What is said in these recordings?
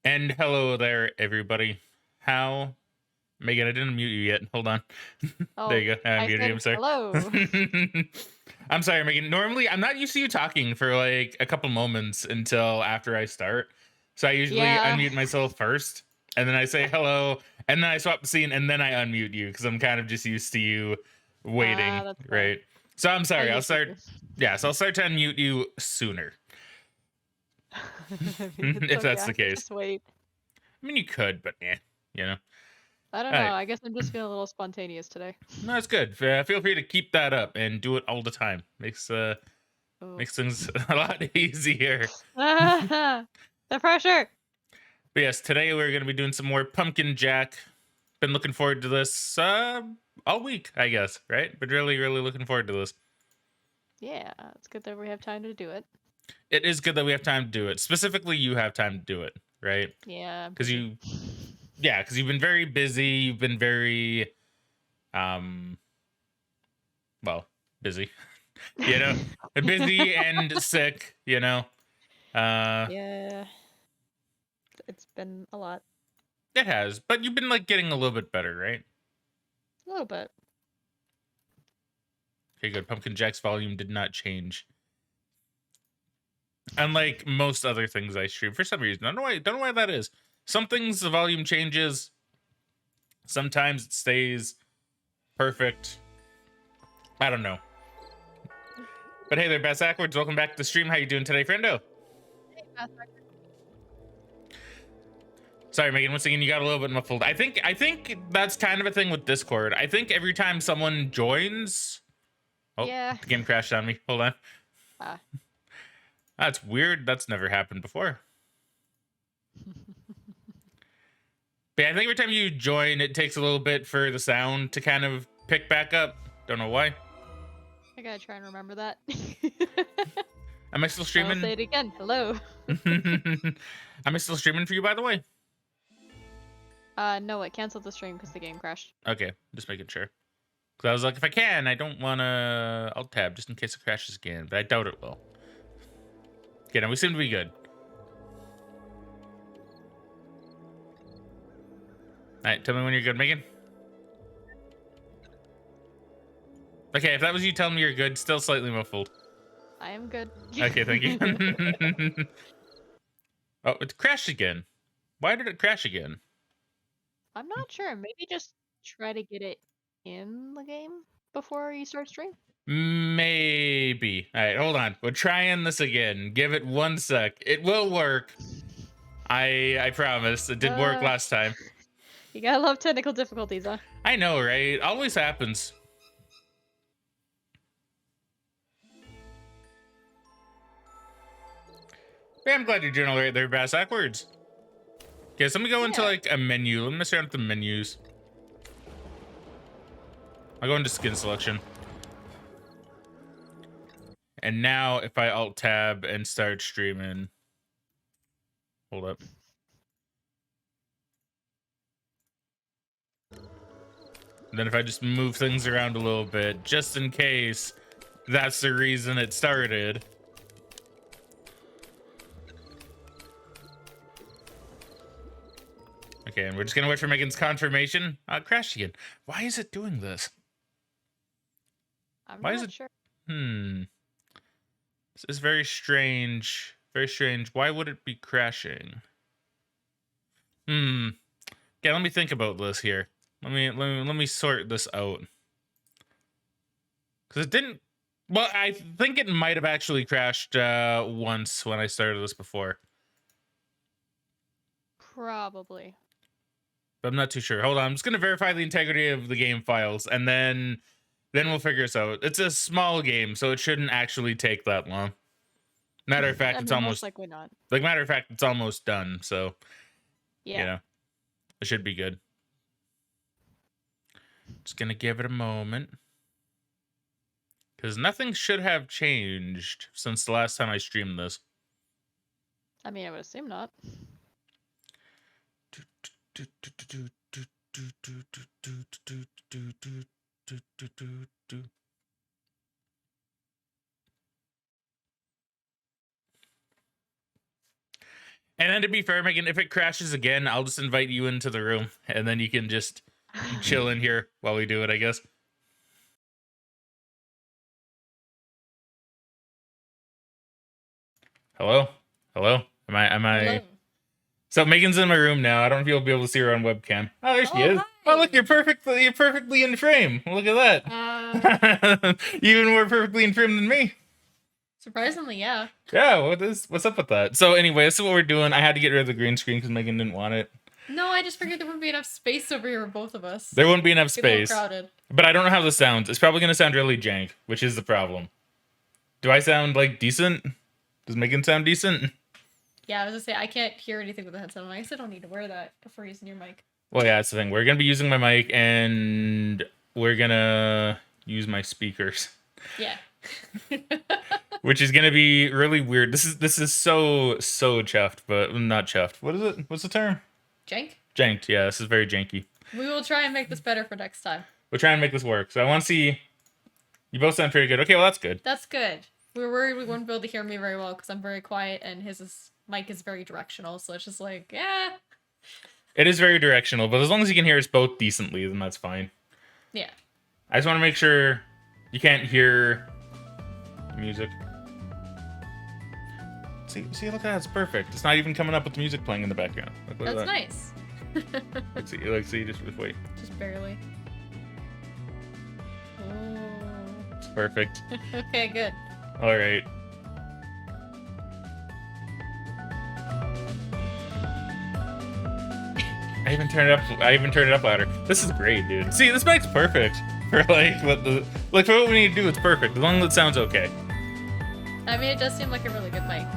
And hello there, everybody. How? Megan, I didn't mute you yet. Hold on. There Oh, you go. I I muted you. said I'm sorry. hello. I'm sorry, Megan. Normally, I'm not used to you talking for like a couple moments until after I start. So I usually Yeah. unmute myself first, and then I say hello, and then I swap the scene, and then I unmute you because I'm kind of just used to you waiting, That's fair. right? So I'm I sorry. I'll get you. start. Yeah, so I'll start to unmute you sooner I mean, it's if okay. that's I the can case. just wait. I mean, you could, but yeah, you know. I don't All know. right. I guess I'm just feeling a little spontaneous today. No, it's good. Feel free to keep that up and do it all the time. Oh. Makes things a lot easier. The pressure. But yes, today we're gonna be doing some more pumpkin jack. Been looking forward to this all week, I guess. Right? But really looking forward to this. Yeah, it's good that we have time to do it. It is good that we have time to do it. Specifically, you have time to do it, right? Yeah, I'm Because busy. because you've been very busy. You've been very um, well, busy. you know, busy and sick. Uh, Yeah, it's been a lot. It has, but you've been like getting a little bit better, right? A little bit. Okay, good. Pumpkin Jack's volume did not change. Unlike most other things I stream, for some reason. Don't know why that is. Some things the volume changes. Sometimes it stays perfect. I don't know. But hey there, Bass Ackwards. Welcome back to the stream. How you doing today, friendo? Hey, Sorry, Megan. Once again, you got a little bit muffled. I think that's kind of a thing with Discord. I think every time someone joins, oh, Yeah. the game crashed on me. Hold on. Ah. That's weird. That's never happened before. But yeah, I think every time you join, it takes a little bit for the sound to kind of pick back up. Don't know why. I gotta try and remember that. Am I still I'll streaming? say it again. Hello. Am I still streaming for you, by the way? No, it canceled the stream because the game crashed. Okay, just making sure. Because I was like, if I can, I don't want to alt tab just in case it crashes again, but I doubt it will. Okay, now we seem to be good. All right, tell me when you're good, Megan. Okay, if that was you telling me you're good, still slightly muffled. I am good. Okay, thank you. Oh, it crashed again. Why did it crash again? I'm not sure. Maybe just try to get it in the game before you start stream. Maybe. All right, hold on. We're trying this again. Give it 1 sec. It will work. I promise. It did work last time. You gotta love technical difficulties, huh? I know, right? Always happens. Yeah, I'm glad you're doing all right there, Bass Backwards. Okay, so let me go into like a menu. Let me mess around with the menus. I'll go into skin selection. And now if I alt tab and start streaming. Hold up. Then if I just move things around a little bit, just in case that's the reason it started. Okay, and we're just gonna wait for Megan's confirmation. It crashed again. Why is it doing this? I'm Why is not it? sure. This is very strange. Very strange. Why would it be crashing? Okay, let me think about this here. Let me sort this out. Because it didn't. Well, I think it might have actually crashed once when I started this before. Probably. But I'm not too sure. Hold on, I'm just gonna verify the integrity of the game files, and then we'll figure this out. It's a small game, so it shouldn't actually take that long. Matter of fact, I it's mean, most almost likely not. like matter of fact, it's almost done. So Yeah. it should be good. Just gonna give it a moment. Because nothing should have changed since the last time I streamed this. I mean, I would assume not. And then to be fair, Megan, if it crashes again, I'll just invite you into the room, and then you can just chill in here while we do it, I guess. Hello? Hello? Am I? Hello. So Megan's in my room now. I don't know if you'll be able to see her on webcam. Oh, there she is. Hi. Oh, look, you're perfectly in frame. Look at that. Even more perfectly in frame than me. Surprisingly, yeah. Yeah, what's up with that? So anyway, this is what we're doing. I had to get rid of the green screen because Megan didn't want it. No, I just figured there wouldn't be enough space over here for both of us. There wouldn't be enough Get a little space. crowded. But I don't know how this sounds. It's probably gonna sound really jank, which is the problem. Do I sound like decent? Does Megan sound decent? Yeah, I was gonna say I can't hear anything with the headset on. I guess I don't need to wear that before using your mic. Well, yeah, that's the thing. We're gonna be using my mic and we're gonna use my speakers. Yeah. Which is gonna be really weird. This is so chuffed, but not chuffed. What is it? What's the term? Jank? Janked. Yeah, this is very janky. We will try and make this better for next time. We're trying to make this work. So I want to see. You both sound pretty good. Okay, well that's good. That's good. We were worried we wouldn't be able to hear me very well because I'm very quiet and mic is very directional. So it's just like, yeah. It is very directional, but as long as you can hear us both decently, then that's fine. Yeah. I just want to make sure you can't hear music. See, look at that. It's perfect. It's not even coming up with the music playing in the background. Look at That's that. nice. See, just wait. Just barely. Oh. It's perfect. Okay, good. All right. I even turned it up louder. This is great, dude. See, this mic's perfect for for what we need to do. It's perfect as long as it sounds okay. I mean, it does seem like a really good mic.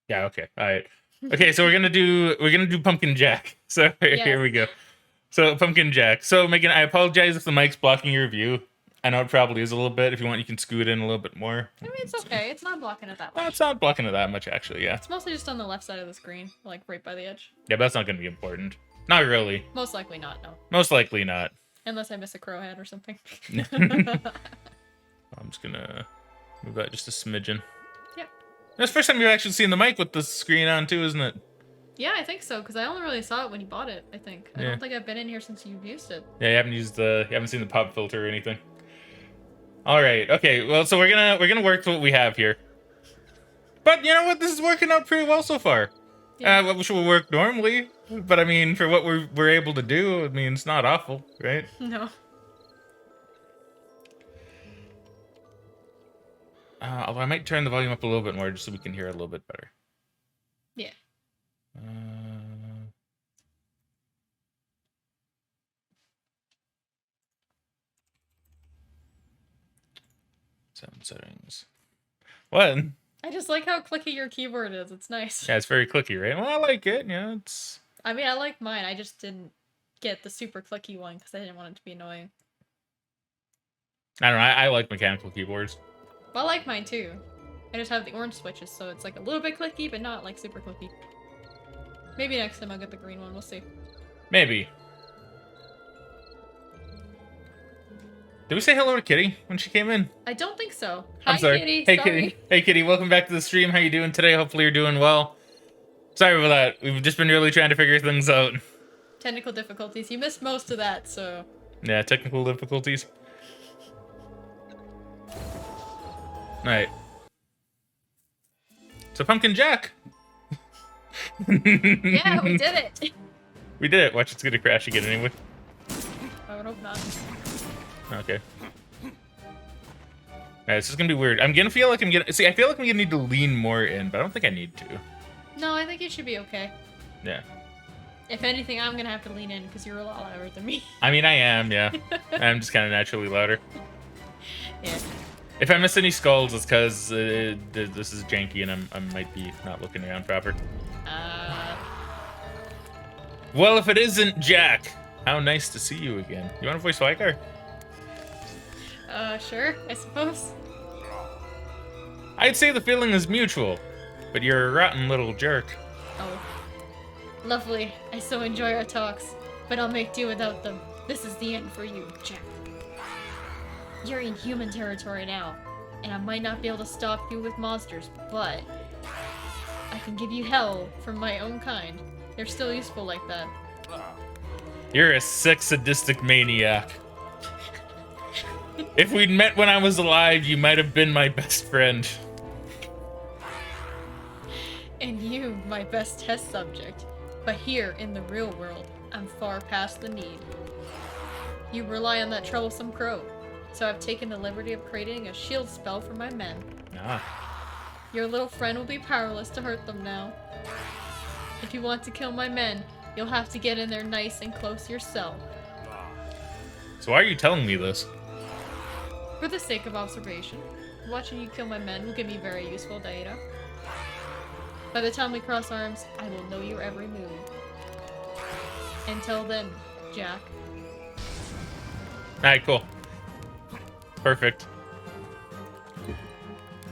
Yeah. Okay. All right. Okay. So we're gonna do Pumpkin Jack. So here we go. So Pumpkin Jack. So Megan, I apologize if the mic's blocking your view. I know it probably is a little bit. If you want, you can scoot in a little bit more. I mean, it's okay. It's not blocking it that much. No, it's not blocking it that much, actually. Yeah. It's mostly just on the left side of the screen, like right by the edge. Yeah, but that's not gonna be important. Not really. Most likely not, no. Most likely not. Unless I miss a crow head or something. I'm just gonna move that just a smidgen. Yep. That's the first time you've actually seen the mic with the screen on too, isn't it? Yeah, I think so, because I only really saw it when you bought it, I think. I Yeah. don't think I've been in here since you've used it. Yeah, you haven't seen the pop filter or anything. All right, okay. Well, so we're gonna work with what we have here. But you know what? This is working out pretty well so far. Yeah. Which will work normally, but I mean, for what we're able to do, I mean, it's not awful, right? No. Although I might turn the volume up a little bit more just so we can hear it a little bit better. Yeah. Sound settings. What? I just like how clicky your keyboard is. It's nice. Yeah, it's very clicky, right? Well, I like it. Yeah, it's. I mean, I like mine. I just didn't get the super clicky one because I didn't want it to be annoying. I don't know. I like mechanical keyboards. Well, I like mine too. I just have the orange switches, so it's like a little bit clicky, but not like super clicky. Maybe next time I'll get the green one. We'll see. Maybe. Did we say hello to Kitty when she came in? I don't think so. I'm Hi, sorry. Kitty. Hey, Sorry. Kitty. Hey, Kitty. Welcome back to the stream. How you doing today? Hopefully you're doing well. Sorry about that. We've just been really trying to figure things out. Technical difficulties. You missed most of that, so. Yeah, technical difficulties. All right. So Pumpkin Jack. Yeah, we did it. We did it. Watch, it's gonna crash again anyway. I would hope not. Okay. Alright, this is gonna be weird. I feel like I'm gonna need to lean more in, but I don't think I need to. No, I think you should be okay. Yeah. If anything, I'm gonna have to lean in because you're a lot louder than me. I mean, I am, yeah. I'm just kind of naturally louder. Yeah. If I miss any skulls, it's because this is janky and I might be not looking around proper. Well, if it isn't Jack, how nice to see you again. You want to voice Vicar? Sure, I suppose. I'd say the feeling is mutual, but you're a rotten little jerk. Oh. Lovely. I so enjoy our talks, but I'll make do without them. This is the end for you, Jack. You're in human territory now. and I might not be able to stop you with monsters, but I can give you hell from my own kind. They're still useful like that. You're a sick, sadistic maniac. If we'd met when I was alive, you might have been my best friend. And you, my best test subject. But here, in the real world, I'm far past the need. You rely on that troublesome crow, so I've taken the liberty of creating a shield spell for my men. Ah. Your little friend will be powerless to hurt them now. If you want to kill my men, you'll have to get in there nice and close yourself. So why are you telling me this? For the sake of observation, watching you kill my men will give me very useful data. By the time we cross arms, I will know your every move. Until then, Jack. Alright, cool. Perfect.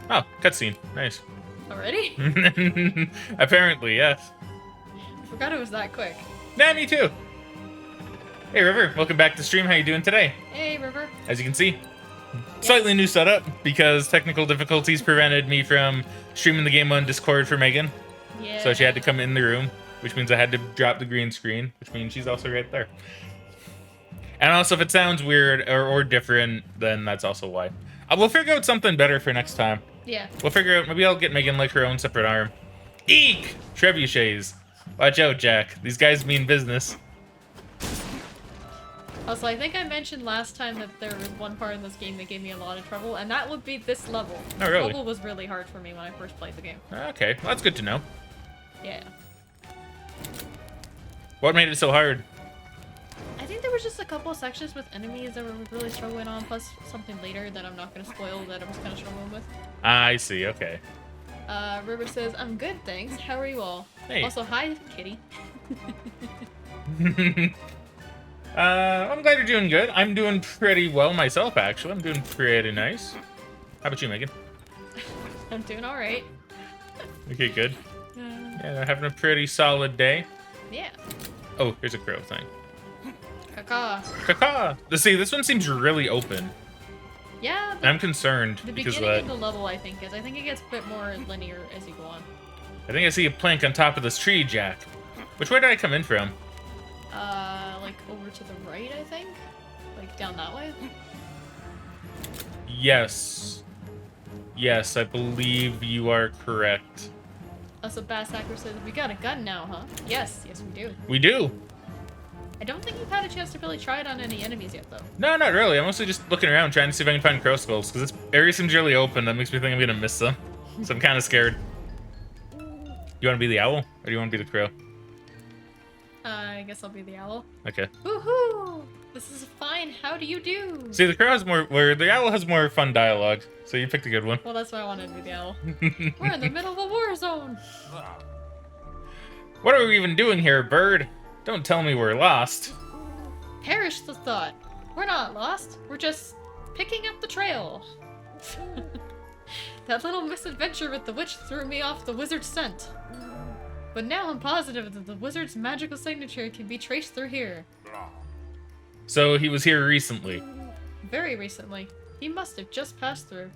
Oh, cutscene. Nice. Already? Apparently, yes. I forgot it was that quick. Yeah, me too. Hey, River. Welcome back to stream. How you doing today? Hey, River. As you can see, slightly new setup because technical difficulties prevented me from streaming the game on Discord for Megan. Yeah. So she had to come in the room, which means I had to drop the green screen, which means she's also right there. And also, if it sounds weird or different, then that's also why. We'll figure out something better for next time. Yeah. We'll figure out, maybe I'll get Megan like her own separate arm. Eek! Trebuchets. Watch out, Jack. These guys mean business. Also, I think I mentioned last time that there was one part in this game that gave me a lot of trouble, and that would be this level. Oh, This really? level was really hard for me when I first played the game. Okay, well, that's good to know. Yeah. What made it so hard? I think there was just a couple of sections with enemies that were really struggling on, plus something later that I'm not going to spoil that I was kind of struggling with. I see, okay. River says, I'm good, thanks. How are you all? Hey. Also, hi, kitty. I'm glad you're doing good. I'm doing pretty well myself, actually. I'm doing pretty nice. How about you, Megan? I'm doing alright. Okay, good. Yeah, having a pretty solid day. Yeah. Oh, here's a crow thing. Caca. Caca! See, this one seems really open. Yeah, I'm concerned the because beginning of of that. the level, I think, is. I think it gets a bit more linear as you go on. I think I see a plank on top of this tree, Jack. Which way did I come in from? Like over to the right, I think? Like down that way? Yes. Yes, I believe you are correct. Also, Bass Hacker says, we got a gun now, huh? Yes, yes we do. We do. I don't think you've had a chance to really try it on any enemies yet, though. No, not really. I'm mostly just looking around trying to see if I can find crow skulls, because this area seems really open. That makes me think I'm gonna miss them. So I'm kind of scared. You want to be the owl, or do you want to be the crow? I guess I'll be the owl. Okay. Woohoo! This is fine. How do you do? See, the crow has more, where the owl has more fun dialogue. So you picked a good one. Well, that's why I wanted to be the owl. We're in the middle of a war zone. What are we even doing here, bird? Don't tell me we're lost. Perish the thought. We're not lost. We're just picking up the trail. That little misadventure with the witch threw me off the wizard's scent. But now I'm positive that the wizard's magical signature can be traced through here. So he was here recently. Very recently. He must have just passed through.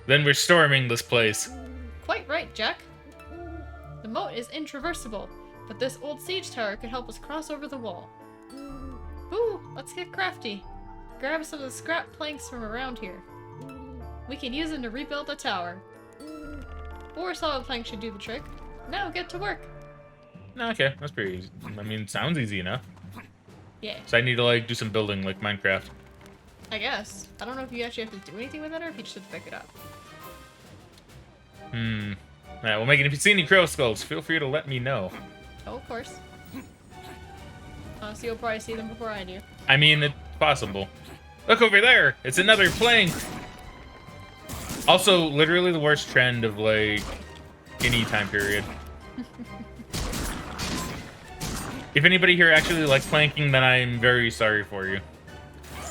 Then we're storming this place. Quite right, Jack. The moat is intraversible, but this old siege tower could help us cross over the wall. Ooh, let's get crafty. Grab some of the scrap planks from around here. We can use them to rebuild the tower. 4 solid planks should do the trick. Now get to work. Okay, that's pretty easy. I mean, sounds easy enough. Yeah, So I need to, like, do some building like Minecraft. I guess. I don't know if you actually have to do anything with it or if you just have to pick it up. Alright, well, Megan, if you see any crow skulls, feel free to let me know. Oh, of course. So you'll probably see them before I do. I mean, it's possible. Look over there! It's another plank! Also, literally the worst trend of, like, any time period. If anybody here actually likes planking, then I'm very sorry for you.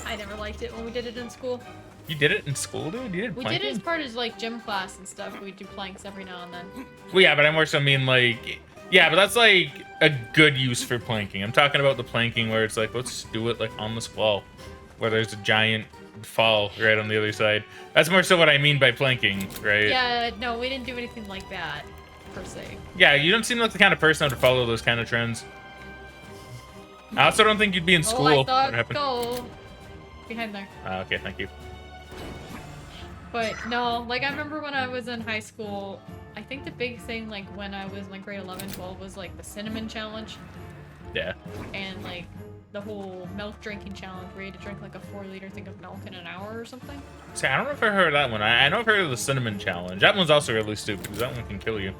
I never liked it when we did it in school. You did it in school, dude? You did We planking? did it as part of like gym class and stuff. We do planks every now and then. Well, yeah, but I more so mean, like... Yeah, but that's, like, a good use for planking. I'm talking about the planking where it's like, let's do it, like, on this wall. Where there's a giant fall right on the other side. That's more so what I mean by planking, right? Yeah, no, we didn't do anything like that, per se. Yeah, you don't seem like the kind of person to follow those kind of trends. I also don't think you'd be in school. Oh, I when thought it happened. go behind there. Okay, thank you. But no, like I remember when I was in high school, I think the big thing like when I was like grade 11, 12 was like the cinnamon challenge Yeah. and like the whole milk drinking challenge where you had to drink like a 4-liter thing of milk in an hour or something. See, I don't know if I heard of that one. I know I've heard of the cinnamon challenge. That one's also really stupid because that one can kill you.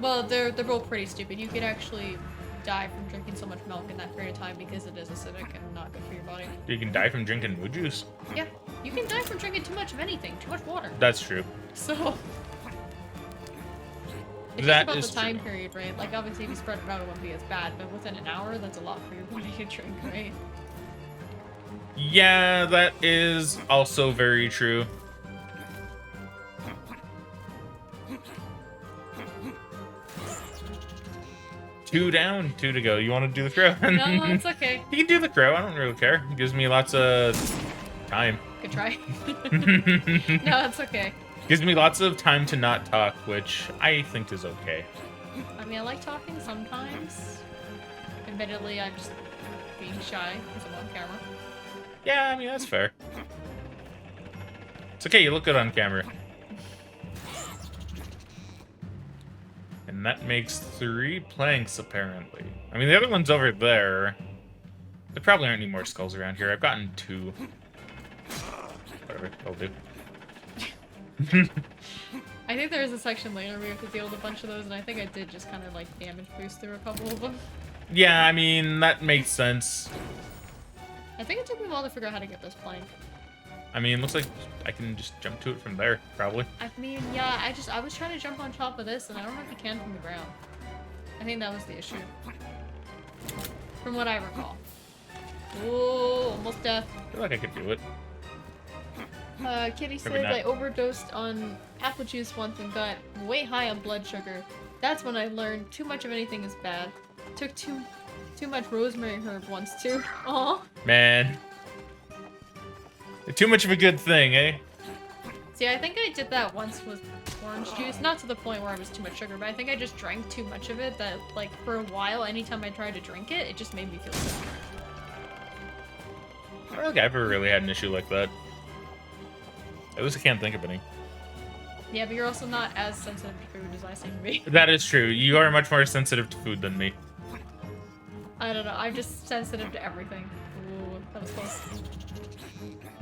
Well, they're both pretty stupid. You could actually die from drinking so much milk in that period of time because it is acidic and not good for your body. You can die from drinking moo juice. Yeah, you can die from drinking too much of anything, too much water. That's true. So it's That just about is the time true. period, right? Like obviously if you spread it out it wouldn't be as bad, but within an hour that's a lot for your body to drink, right? Yeah, that is also very true. Two down, 2 to go. You want to do the crow? No, it's okay. You can do the crow. I don't really care. It gives me lots of time. Good try. No, it's okay. Gives me lots of time to not talk, which I think is okay. I mean, I like talking sometimes. Admittedly, I'm just being shy because I'm on camera. Yeah, I mean, that's fair. It's okay, you look good on camera. And that makes 3 planks, apparently. I mean, the other one's over there. There probably aren't any more skulls around here. I've gotten 2. Whatever, I'll do. I think there is a section later where we have to deal with a bunch of those, and I think I did just kind of like damage boost through a couple of them. Yeah, I mean, that makes sense. I think it took me a while to figure out how to get this plank. I mean, it looks like I can just jump to it from there, probably. I mean, yeah, I was trying to jump on top of this, and I don't know if you can from the ground. I think that was the issue. From what I recall. Ooh, almost death. I feel like I could do it. Kitty Maybe says not. I overdosed on apple juice once and got way high on blood sugar. That's when I learned too much of anything is bad. Took too much rosemary herb once too. Aw. Man. Too much of a good thing, eh? See, I think I did that once with orange juice. Not to the point where I was too much sugar, but I think I just drank too much of it that, like, for a while, anytime I tried to drink it, it just made me feel sick. I don't think I've ever really had an issue like that. At least I can't think of any. Yeah, but you're also not as sensitive to food as I seem to be. That is true. You are much more sensitive to food than me. I don't know, I'm just sensitive to everything. Ooh, that was close.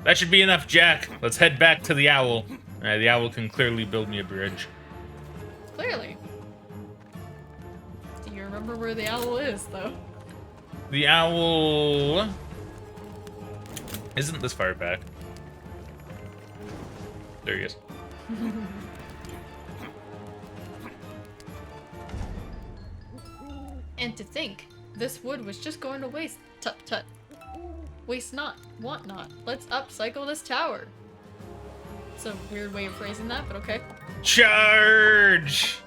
That should be enough, Jack. Let's head back to the owl. The owl can clearly build me a bridge. Clearly. Do you remember where the owl is, though? The owl isn't this far back. There he is. And to think, this wood was just going to waste. Tut tut. Waste not, want not. Let's upcycle this tower. It's a weird way of phrasing that, but okay. Charge!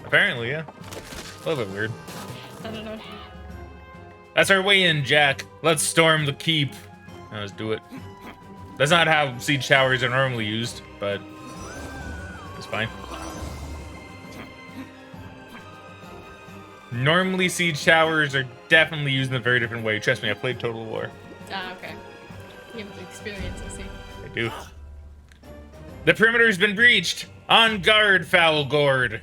Apparently, yeah. A little bit weird. I don't know. That's our way in, Jack. Let's storm the keep. Now let's do it. That's not how siege towers are normally used, but it's fine. Normally, siege towers are definitely used in a very different way. Trust me, I played Total War. Ah, okay. You have the experience, I see. I do. The perimeter's been breached. On guard, foul gourd.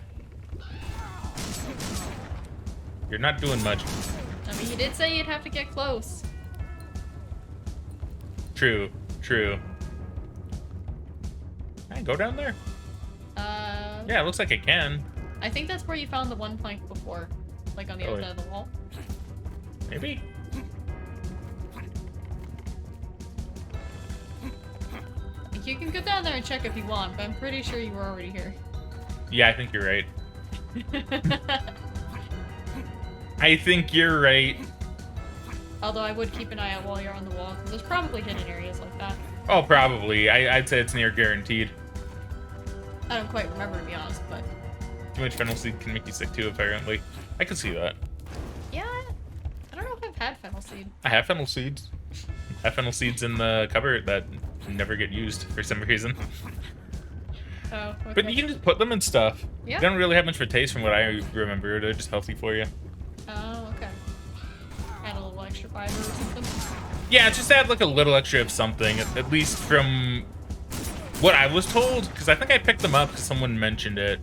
You're not doing much. I mean, you did say you'd have to get close. True, true. Can I go down there? Yeah, it looks like I can. I think that's where you found the one plank before. Like on the Oh, other yeah. side of the wall. Maybe. You can go down there and check if you want, but I'm pretty sure you were already here. Yeah, I think you're right. I think you're right. Although I would keep an eye out while you're on the wall, because there's probably hidden areas like that. Oh, probably. I'd say it's near guaranteed. I don't quite remember, to be honest, but... Too much fennel seed can make you sick too, apparently. I can see that. Yeah, I don't know if I've had fennel seed. I have fennel seeds. I have fennel seeds in the cupboard that never get used for some reason. Oh, okay. But you can just put them in stuff. Yeah. They don't really have much of a taste from what I remember. They're just healthy for you. Oh, okay. Add a little extra fiber or something. Yeah, just add like a little extra of something, at least from what I was told. Because I think I picked them up because someone mentioned it.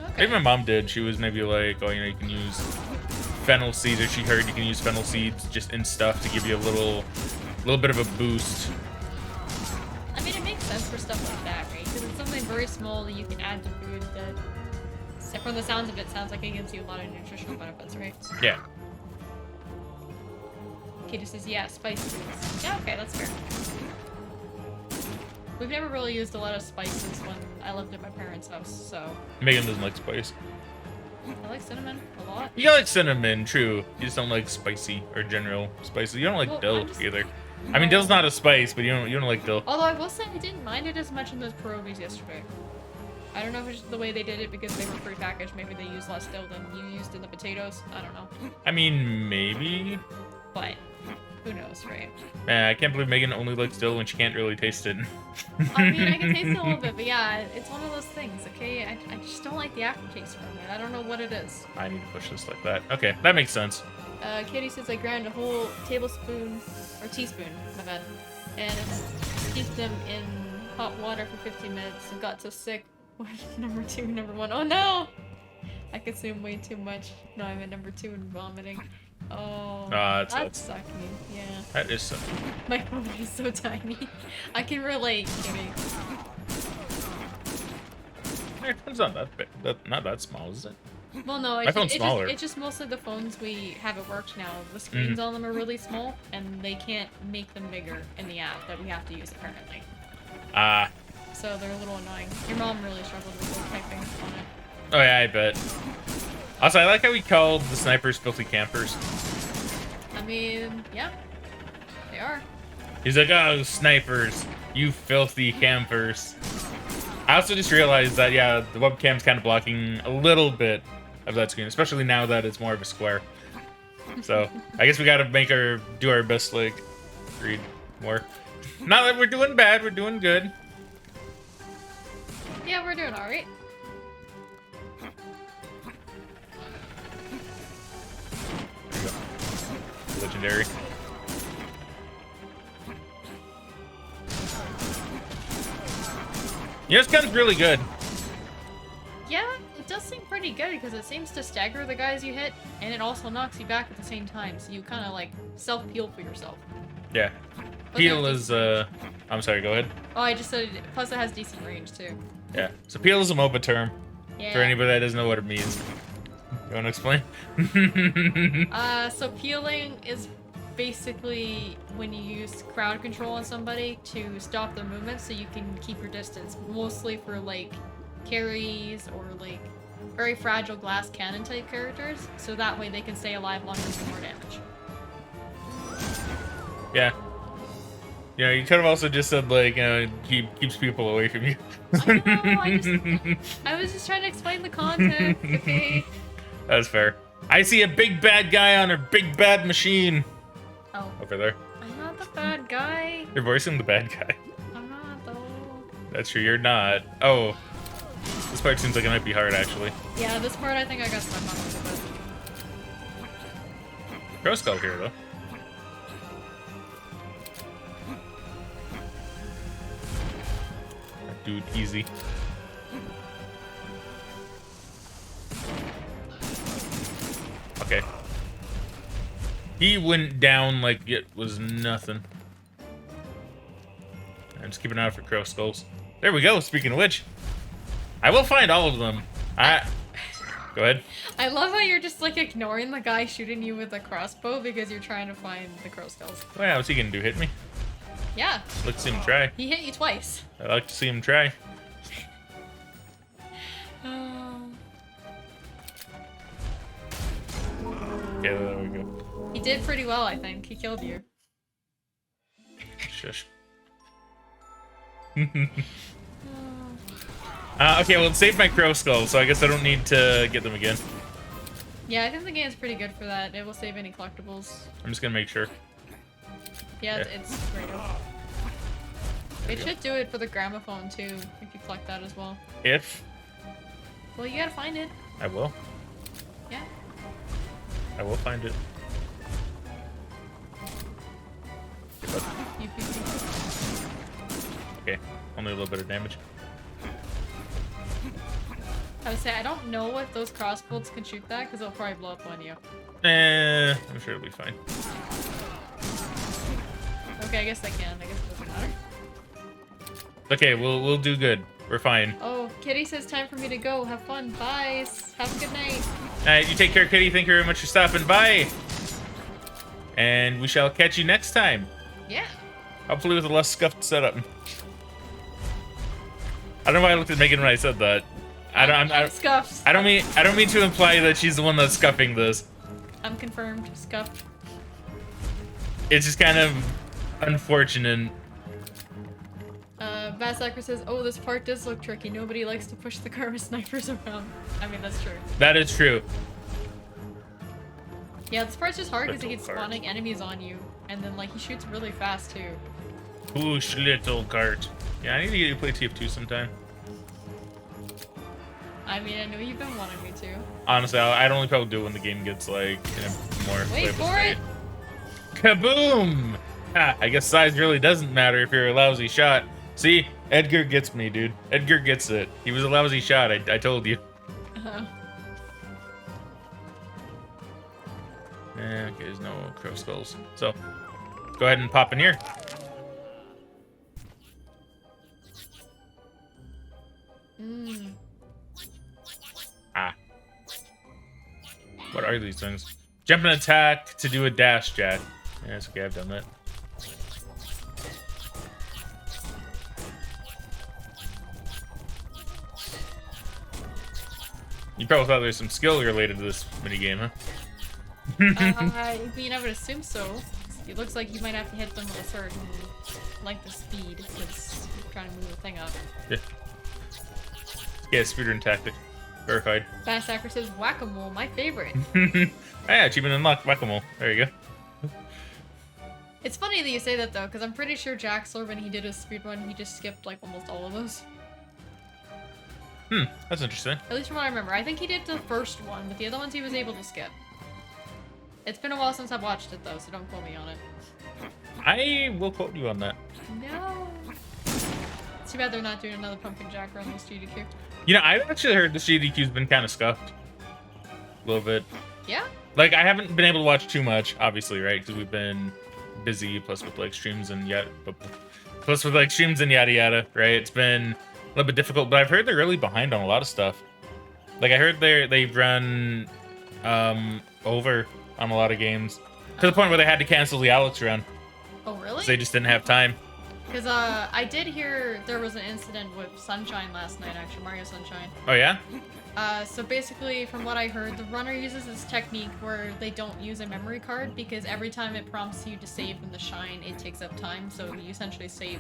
Okay. Maybe my mom did. She was maybe like, oh, you know, you can use fennel seeds, or she heard you can use fennel seeds just in stuff to give you a little bit of a boost. I mean, it makes sense for stuff like that, right? Because it's something very small that you can add to food that, from the sounds of it, sounds like it gives you a lot of nutritional benefits, right? Yeah. Katie says, yeah, spice foods. Yeah, okay, that's fair. We've never really used a lot of spices when I lived at my parents' house, so... Megan doesn't like spice. I like cinnamon a lot. You like cinnamon, true. You just don't like spicy or general spices. You don't like Well, dill I'm just- either. I mean, dill's not a spice, but you don't like dill. Although I will say I didn't mind it as much in those pierogies yesterday. I don't know if it's just the way they did it because they were prepackaged. Maybe they used less dill than you used in the potatoes. I don't know. I mean, maybe. But who knows, right? I can't believe Megan only likes dill when she can't really taste it. I mean, I can taste it a little bit, but yeah, it's one of those things, okay? I just don't like the aftertaste from it. I don't know what it is. I need to push this like that. Okay, that makes sense. Katie says I ground a whole tablespoon, or teaspoon, my bad, and steeped them in hot water for 15 minutes and got so sick. Number 2, number 1. Oh no! I consumed way too much. No, I'm at number 2 and vomiting. Oh, That's that's sucky. Yeah. That is so. My phone is so tiny. I can relate, Kitty. It's not that big. Not that small, is it? Well, no, My phone's smaller. It's just mostly the phones we have at work now. The screens on them are really small, and they can't make them bigger in the app that we have to use, apparently. Ah. So they're a little annoying. Your mom really struggled with the typing on it. Oh yeah, I bet. Also, I like how we called the snipers filthy campers. I mean, yeah, they are. He's like, oh, snipers, you filthy campers. I also just realized that, yeah, the webcam's kind of blocking a little bit of that screen, especially now that it's more of a square. So, I guess we gotta do our best, like, read more. Not that we're doing bad, we're doing good. Yeah, we're doing alright. There you go. Legendary. Yeah, this gun's really good. Yeah, it does seem pretty good because it seems to stagger the guys you hit, and it also knocks you back at the same time, so you kind of like self-peel for yourself. Yeah. Peel is, I'm sorry, go ahead. Oh, I just said, plus it has decent range too. Yeah. So peel is a MOBA term. Yeah. For anybody that doesn't know what it means. You want to explain? So peeling is basically when you use crowd control on somebody to stop their movement so you can keep your distance, mostly for like carries or like very fragile glass cannon type characters, so that way they can stay alive longer and do more damage. Yeah. You know, you could have also just said, like, keeps people away from you. I know, I was just trying to explain the context, okay? That's fair. I see a big bad guy on a big bad machine. Oh. Over there. I'm not the bad guy. You're voicing the bad guy. I'm not, though. That's true, you're not. Oh. This part seems like it might be hard, actually. Yeah, this part I think I got stuck on a little bit. Crow skull here, though. Dude, easy. Okay. He went down like it was nothing. I'm just keeping an eye out for crow skulls. There we go, speaking of which. I will find all of them. Go ahead. I love how you're just like ignoring the guy shooting you with a crossbow because you're trying to find the crow skulls. Well, what's he gonna do? Hit me? Yeah. Let's see him try. He hit you twice. I like to see him try. Yeah, there we go. He did pretty well, I think. He killed you. Shush. Okay, well, it saved my crow skull, so I guess I don't need to get them again. Yeah, I think the game's pretty good for that. It will save any collectibles. I'm just gonna make sure. Yeah, Yeah. it's great. It should do it for the gramophone too, if you collect that as well. If Well, you gotta find it. I will. Yeah. I will find it. You- Okay, only a little bit of damage. I would say I don't know if those crossbolts can shoot that because it'll probably blow up on you. I'm sure it'll be fine. Okay, I guess they can. I guess it doesn't matter. Okay, we'll do good. We're fine. Oh, Kitty says time for me to go. Have fun. Bye. Have a good night. Alright, you take care, Kitty. Thank you very much for stopping by. And we shall catch you next time. Yeah. Hopefully with a less scuffed setup. I don't know why I looked at Megan when I said that. I'm scuffed. I don't mean to imply that she's the one that's scuffing this. I'm confirmed. Scuffed. It's just kind of unfortunate. Basacker says, oh, this part does look tricky. Nobody likes to push the car with snipers around. I mean, that's true. That is true. Yeah, this part's just hard because he Little keeps cart. spawning enemies on you. And then, like, he shoots really fast, too. Push little cart. Yeah, I need to get you to play TF2 sometime. I mean, I know you've been wanting me to. Honestly, I'd only probably do it when the game gets like in a more Wait playable for state. it! Kaboom! Ha, I guess size really doesn't matter if you're a lousy shot. See, Edgar gets me, dude. Edgar gets it. He was a lousy shot. I told you. Uh-huh. Okay, there's no crow skulls. So, go ahead and pop in here. Mm. Ah. What are these things? Jump and attack to do a dash, Jack. Yeah, it's okay, I've done that. You probably thought there's some skill related to this minigame, huh? I mean, I would assume so. It looks like you might have to hit them with a certain length of speed because you're trying to move the thing up. Yeah. Yeah, speedrun tactic. Verified. Basacker says, whack-a-mole, my favorite. Yeah, achievement unlocked. Whack-a-mole. There you go. It's funny that you say that though, because I'm pretty sure Jaxler, when he did his speedrun, he just skipped like almost all of those. That's interesting. At least from what I remember. I think he did the first one, but the other ones he was able to skip. It's been a while since I've watched it though, so don't quote me on it. I will quote you on that. No. It's too bad they're not doing another Pumpkin Jack run this GDQ. You know, I've actually heard the GDQ's been kind of scuffed. A little bit. Yeah? Like, I haven't been able to watch too much, obviously, right? Because we've been busy, plus with, like, streams and yada, yada, right? It's been a little bit difficult, but I've heard they're really behind on a lot of stuff. Like, I heard they've run over on a lot of games. To the point where they had to cancel the Alex run. Oh, really? 'Cause they just didn't have time. Because I did hear there was an incident with Sunshine last night, actually, Mario Sunshine. Oh, yeah? So basically, from what I heard, the runner uses this technique where they don't use a memory card because every time it prompts you to save in the Shine, it takes up time. So you essentially save,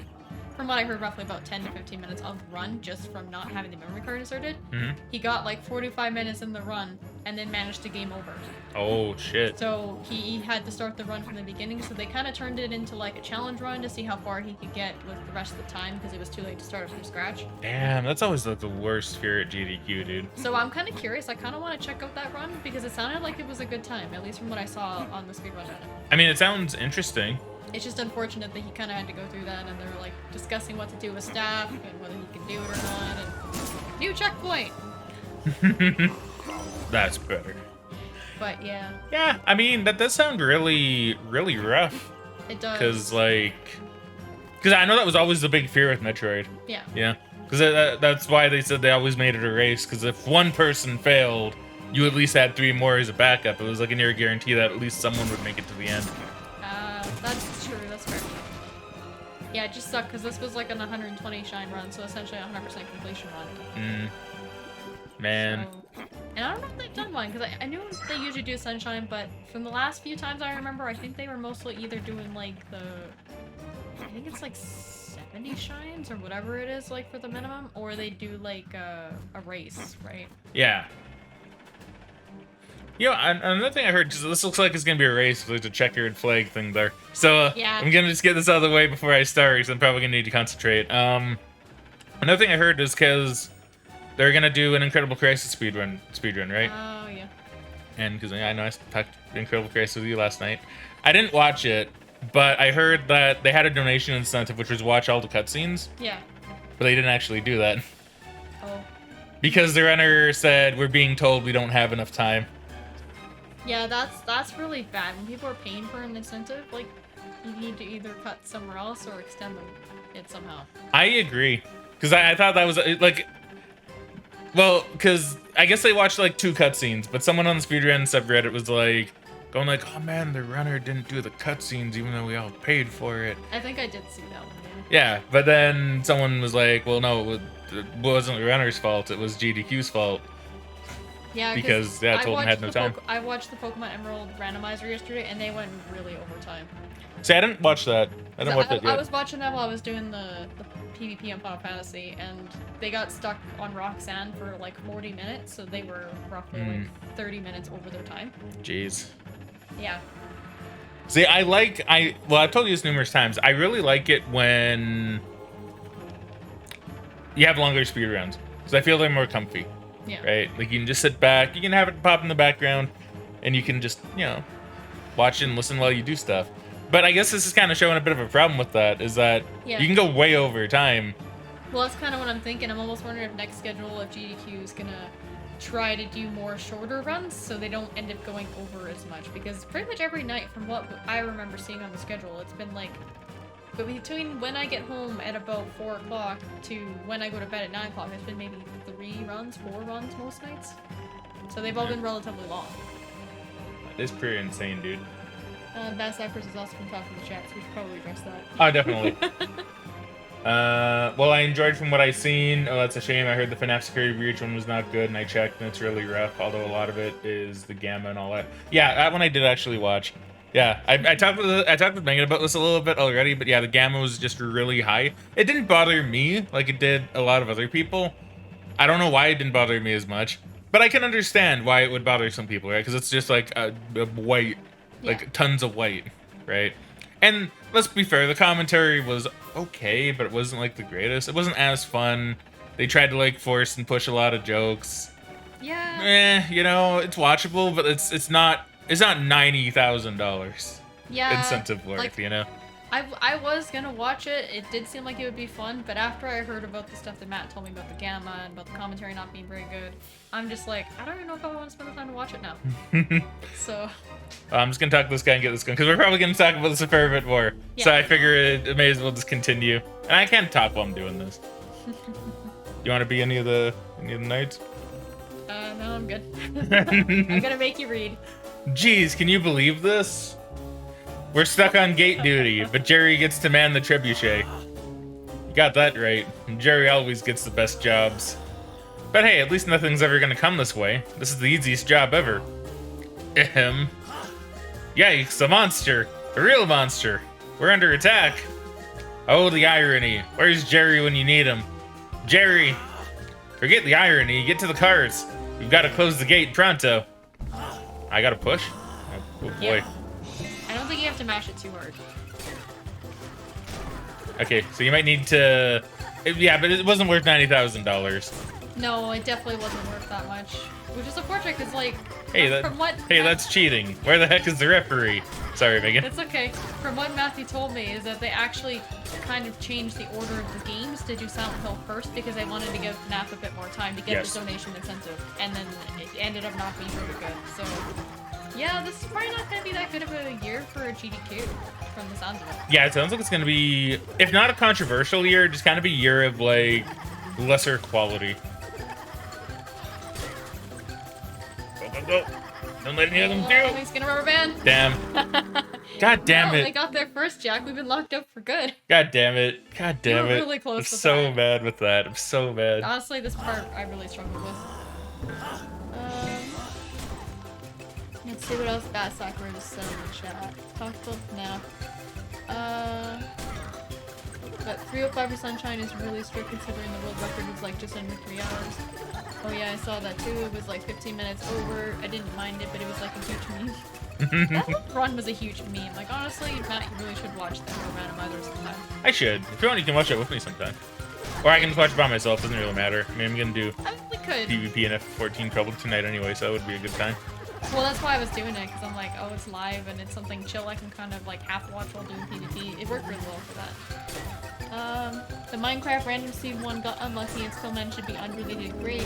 from what I heard, roughly about 10 to 15 minutes of run just from not having the memory card inserted. Mm-hmm. He got like 45 minutes in the run and then managed to game over. Oh, shit. So he had to start the run from the beginning, so they kind of turned it into like a challenge run to see how far he could get with the rest of the time because it was too late to start it from scratch. Damn, that's always like the worst fear at GDQ, dude. So I'm kind of curious. I kind of want to check out that run because it sounded like it was a good time, at least from what I saw on the speedrun edit. I mean, it sounds interesting. It's just unfortunate that he kind of had to go through that, and they're like discussing what to do with staff and whether he can do it or not. And new checkpoint. That's better. But yeah, Yeah, I mean, that does sound really, really rough. it does. Because I know that was always the big fear with Metroid. Yeah. Yeah. Because that's why they said they always made it a race. Because if one person failed, you at least had 3 more as a backup. It was like a near guarantee that at least someone would make it to the end. That's true. That's fair. Yeah, it just sucked because this was like an 120 shine run, so essentially a 100% completion run. Man. So, and I don't know if they've done one because I knew they usually do sunshine, but from the last few times I remember, I think they were mostly either doing like I think it's like 70 shines or whatever it is like for the minimum, or they do like a race, right? Yeah. You know, another thing I heard, just this looks like it's gonna be a race. There's a checkered flag thing there. So Yeah. I'm gonna just get this out of the way before I start, because I'm probably gonna need to concentrate. Another thing I heard is because they're gonna do an Incredible Crisis speedrun, right? Oh, yeah. And because I know I talked Incredible Crisis with you last night, I didn't watch it, but I heard that they had a donation incentive, which was watch all the cutscenes, Yeah. but they didn't actually do that Oh. because the runner said we're being told we don't have enough time. Yeah, that's really bad. When people are paying for an incentive, like, you need to either cut somewhere else or extend it somehow. I agree, because I thought that was like, well, because I guess they watched like 2 cutscenes, but someone on the speedrun subreddit was like going like, oh man, the runner didn't do the cutscenes even though we all paid for it. I think I did see that one, Yeah, but then someone was like, well, no, it wasn't the runner's fault, it was GDQ's fault. Yeah, Because, yeah, I told them had no watched the time. I watched the Pokemon Emerald randomizer yesterday, and they went really overtime. See, I didn't watch that. I didn't watch that I yet. was watching that while I was doing the PvP on Final Fantasy, and they got stuck on Roxanne for like 40 minutes, so they were roughly like 30 minutes over their time. Jeez. Yeah. See, well, I've told you this numerous times. I really like it when you have longer speedruns, because I feel they're more comfy, Yeah. right? Like, you can just sit back, you can have it pop in the background, and you can just, you know, watch and listen while you do stuff. But I guess this is kind of showing a bit of a problem with that, is that Yeah. you can go way over time. Well, that's kind of what I'm thinking. I'm almost wondering if next schedule, if GDQ is gonna try to do more shorter runs so they don't end up going over as much. Because pretty much every night, from what I remember seeing on the schedule, it's been like, but between when I get home at about 4 o'clock to when I go to bed at 9 o'clock, it's been maybe 4 runs most nights. So they've all been relatively long. It's pretty insane, dude. Bad Cypress has also been talking in the chat, so we should probably address that. Oh, definitely. Well, I enjoyed from what I seen. Oh, that's a shame. I heard the FNAF Security Breach one was not good, and I checked, and it's really rough, although a lot of it is the gamma and all that. Yeah, that one I did actually watch. Yeah, I talked with Megan about this a little bit already, but yeah, the gamma was just really high. It didn't bother me like it did a lot of other people. I don't know why it didn't bother me as much, but I can understand why it would bother some people, right? Because it's just like a white, like tons of white, right? And let's be fair, the commentary was okay, but it wasn't like the greatest. It wasn't as fun. They tried to like force and push a lot of jokes. Yeah. You know, it's watchable, but it's not $90,000 Yeah. incentive worth, like, you know? I was gonna watch it. It did seem like it would be fun, but after I heard about the stuff that Matt told me about the gamma and about the commentary not being very good, I'm just like, I don't even know if I want to spend the time to watch it now. So. I'm just gonna talk to this guy and get this going, because we're probably gonna talk about this a fair bit more. Yeah. So I figure it may as well just continue. And I can't talk while I'm doing this. You want to be any of the nights? No, I'm good. I'm gonna make you read. Jeez, can you believe this? We're stuck on gate duty, but Jerry gets to man the trebuchet. You got that right. Jerry always gets the best jobs. But hey, at least nothing's ever gonna come this way. This is the easiest job ever. Ahem. Yikes, a monster. A real monster. We're under attack. Oh, the irony. Where's Jerry when you need him? Jerry! Forget the irony, get to the cars. We've got to close the gate pronto. I gotta push? Oh boy. Yeah. I don't think you have to mash it too hard. Okay, so you might need to... Yeah, but it wasn't worth $90,000. No, it definitely wasn't worth that much. Which is unfortunate, because, like, Hey, that's cheating. Where the heck is the referee? Sorry, Megan. It's okay. From what Matthew told me is that they actually kind of changed the order of the games to do Silent Hill first because they wanted to give FNAF a bit more time to get the donation incentive. And then it ended up not being really good. So, yeah, this is probably not going to be that good of a year for a GDQ from the sounds of it. Yeah, it sounds like it's going to be, if not a controversial year, just kind of a year of, like, lesser quality. Go. Don't let any of them through. He's gonna rubber band. Damn. God damn No, it. they got there first, Jack. We've been locked up for good. God damn it. God damn We're it. really close I'm with so that. mad with that. I'm so mad. Honestly, this part I really struggled with. Let's see what else Bat Sakura just said in the chat. Talk about FNAF. But 305 for Sunshine is really strict considering the world record was like just under 3 hours. Oh yeah, I saw that too. It was like 15 minutes over. I didn't mind it, but it was like a huge meme. That whole run was a huge meme. Like honestly, Matt, you really should watch that or randomizer sometime. I should. If you want, you can watch it with me sometime. Or I can just watch it by myself. Doesn't really matter. I mean, I'm gonna do I mean, we could. PvP and F14 trouble tonight anyway, so that would be a good time. Well, that's why I was doing it, because I'm like, oh, it's live and it's something chill I can kind of like half watch while doing PvP. It worked really well for that. The Minecraft random seed one got unlucky and still managed to be unrelated grade.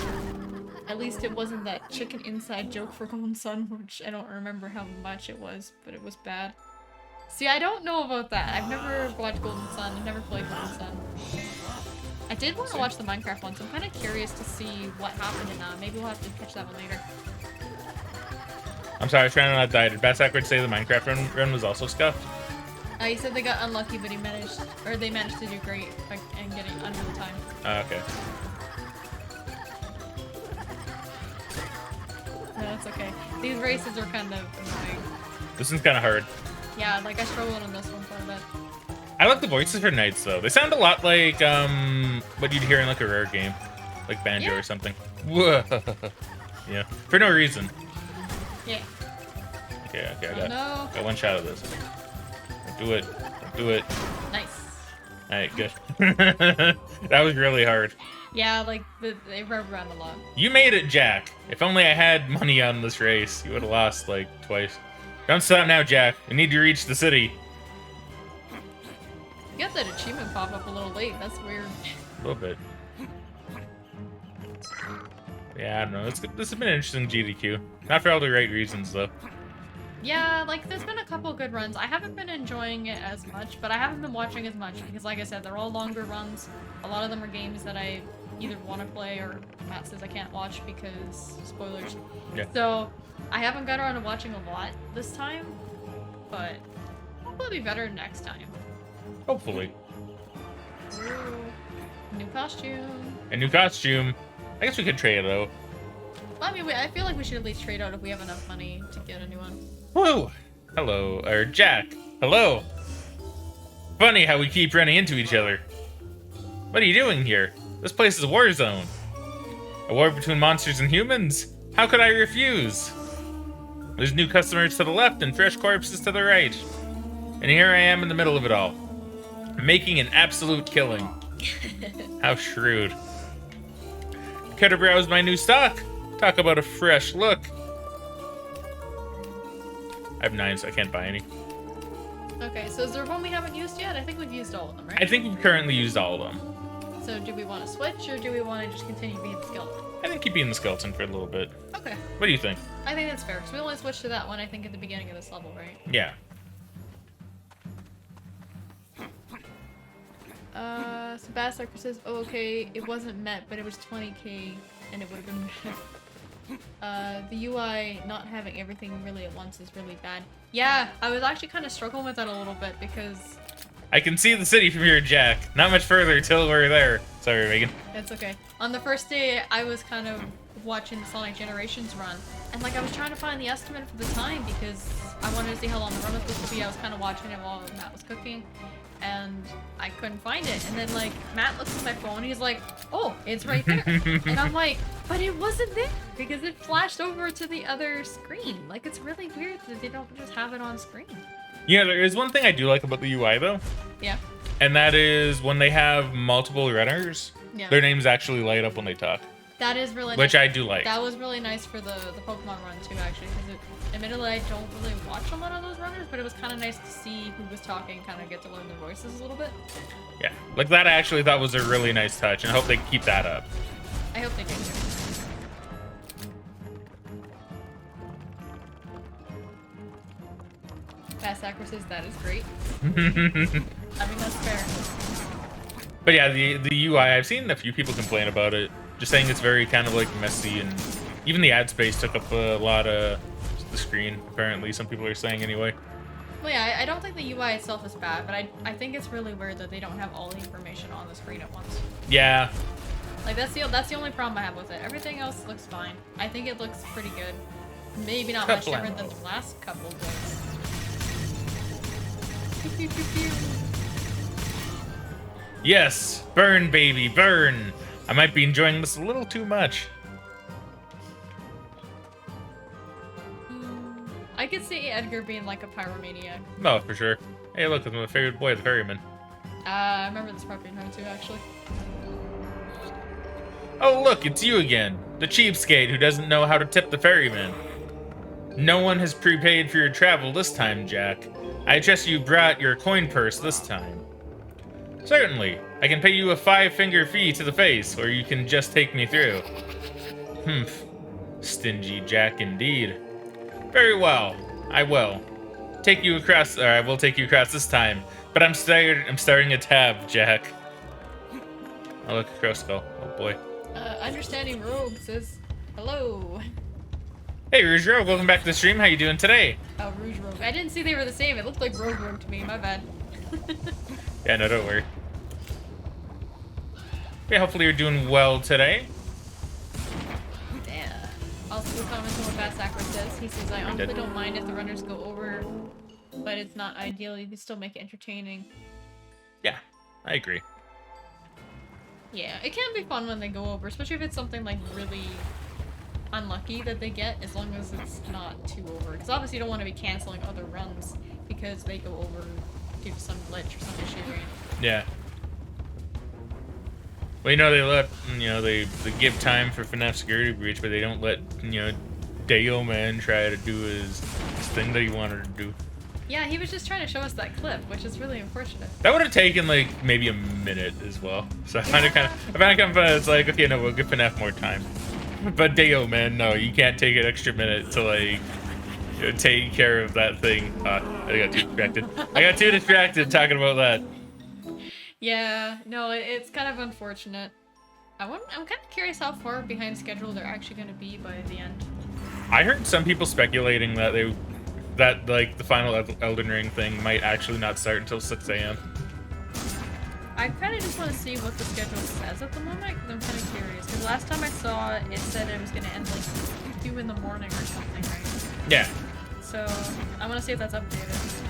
At least it wasn't that chicken inside joke for Golden Sun, which I don't remember how much it was, but it was bad. See, I don't know about that. I've never watched Golden Sun. I've never played Golden Sun. I did want to watch the Minecraft one, so I'm kind of curious to see what happened in that. Maybe we'll have to catch that one later. I'm sorry, I was trying to not die. Did Bassackward say the Minecraft run was also scuffed? He said they got unlucky, but they managed to do great by, and getting under the time. Okay. No, that's okay. These races are kind of annoying. This one's kind of hard. Yeah, like I struggled on this one quite a bit. I like the voices for Knights, though. They sound a lot like, what you'd hear in, like, a rare game. Like Banjo or something. Whoa. Yeah. For no reason. Yeah. Okay, I Oh, no. got one shot of this. Don't do it. Don't do it. Nice. Alright, good. That was really hard. Yeah, like, they rub around a lot. You made it, Jack. If only I had money on this race. You would have lost, like, twice. Don't stop now, Jack. I need to reach the city. You got that achievement pop up a little late. That's weird. A little bit. Yeah, I don't know. This has been an interesting GDQ. Not for all the right reasons, though. Yeah, like, there's been a couple good runs. I haven't been enjoying it as much, but I haven't been watching as much because, like I said, they're all longer runs. A lot of them are games that I either want to play or Matt says I can't watch because spoilers. Yeah. So, I haven't got around to watching a lot this time, but hopefully it'll be better next time. Hopefully. Ooh, new costume. A new costume. I guess we could trade it out. Well, I mean, I feel like we should at least trade out if we have enough money to get a new one. Whoa! Hello. Or Jack. Hello. Funny how we keep running into each other. What are you doing here? This place is a war zone. A war between monsters and humans? How could I refuse? There's new customers to the left and fresh corpses to the right. And here I am in the middle of it all. Making an absolute killing. How shrewd. Could have browsed my new stock. Talk about a fresh look. I have 9, so I can't buy any. Okay, so is there one we haven't used yet? I think we've used all of them, right? I think we've currently used all of them. So do we want to switch, or do we want to just continue being the skeleton? I think keep being the skeleton for a little bit. Okay, What do you think? I think that's fair, because we only switched to that one, I think, at the beginning of this level, right? Yeah. So Bassarker says, oh, okay, it wasn't met, but it was 20k, and it would have been met. The UI not having everything really at once is really bad. Yeah, I was actually kind of struggling with that a little bit, because... I can see the city from here, Jack. Not much further till we're there. Sorry, Megan. It's okay. On the first day, I was kind of watching the Sonic Generations run, and like I was trying to find the estimate for the time because I wanted to see how long the run was supposed to be. I was kind of watching it while Matt was cooking, and I couldn't find it. And then like Matt looks at my phone, he's like, "Oh, it's right there," and I'm like, "But it wasn't there because it flashed over to the other screen." Like it's really weird that they don't just have it on screen. Yeah, there is one thing I do like about the UI though. Yeah. And that is when they have multiple runners, Yeah. their names actually light up when they talk. That is really Which nice. I do like. That was really nice for the Pokemon run too, actually, because admittedly I don't really watch a lot of those runners, but it was kind of nice to see who was talking, kind of get to learn their voices a little bit. Yeah, like that I actually thought was a really nice touch, and I hope they keep that up. I hope they do too. Fast Acro says that is great. I mean, that's fair. But yeah, the UI, I've seen a few people complain about it, just saying it's very kind of like messy, and even the ad space took up a lot of the screen, apparently, some people are saying anyway. Well, yeah, I don't think the UI itself is bad, but I think it's really weird that they don't have all the information on the screen at once. Yeah. Like, that's the only problem I have with it. Everything else looks fine. I think it looks pretty good. Maybe not much different than the last couple, but... Yes, burn, baby, burn. I might be enjoying this a little too much. I could see Edgar being like a pyromaniac. Oh, for sure. Hey, look, it's my favorite boy, the ferryman. I remember this part being hard too, actually. Oh, look, it's you again. The cheapskate who doesn't know how to tip the ferryman. No one has prepaid for your travel this time, Jack. I trust you brought your coin purse this time. Certainly. I can pay you a 5-finger fee to the face, or you can just take me through. Humph. Stingy Jack indeed. Very well. I will. Take you across, or I will take you across this time. But I'm starting a tab, Jack. Oh, look, a crow skull. Oh, boy. Understanding Rogue says, hello. Hey, Rouge Rogue, welcome back to the stream. How you doing today? Oh, Rouge Rogue. I didn't see they were the same. It looked like Rogue Rogue to me. My bad. Yeah, no, don't worry. Yeah, hopefully you're doing well today. Yeah. Also, comments on what Bad Sacra says. He says, I honestly don't mind if the runners go over, but it's not ideal. You can still make it entertaining. Yeah, I agree. Yeah, it can be fun when they go over, especially if it's something like really unlucky that they get, as long as it's not too over. Because obviously you don't want to be canceling other runs because they go over due to some glitch or some issue, right? Yeah. Well, you know, they let, you know, they give time for FNAF security breach, but they don't let, you know, Deo Man try to do his thing that he wanted to do. Yeah, he was just trying to show us that clip, which is really unfortunate. That would have taken, like, maybe a minute as well. So I find it kind of funny. It's like, okay, no, we'll give FNAF more time. But Deo Man, no, you can't take an extra minute to, like, you know, take care of that thing. I got too distracted. I got too distracted talking about that. Yeah, no, it's kind of unfortunate. I'm kind of curious how far behind schedule they're actually going to be by the end. I heard some people speculating that like the final Elden Ring thing might actually not start until 6 a.m. I kind of just want to see what the schedule says at the moment, because I'm kind of curious. Because last time I saw it, it said it was going to end like 2 in the morning or something, right? Yeah. So I want to see if that's updated.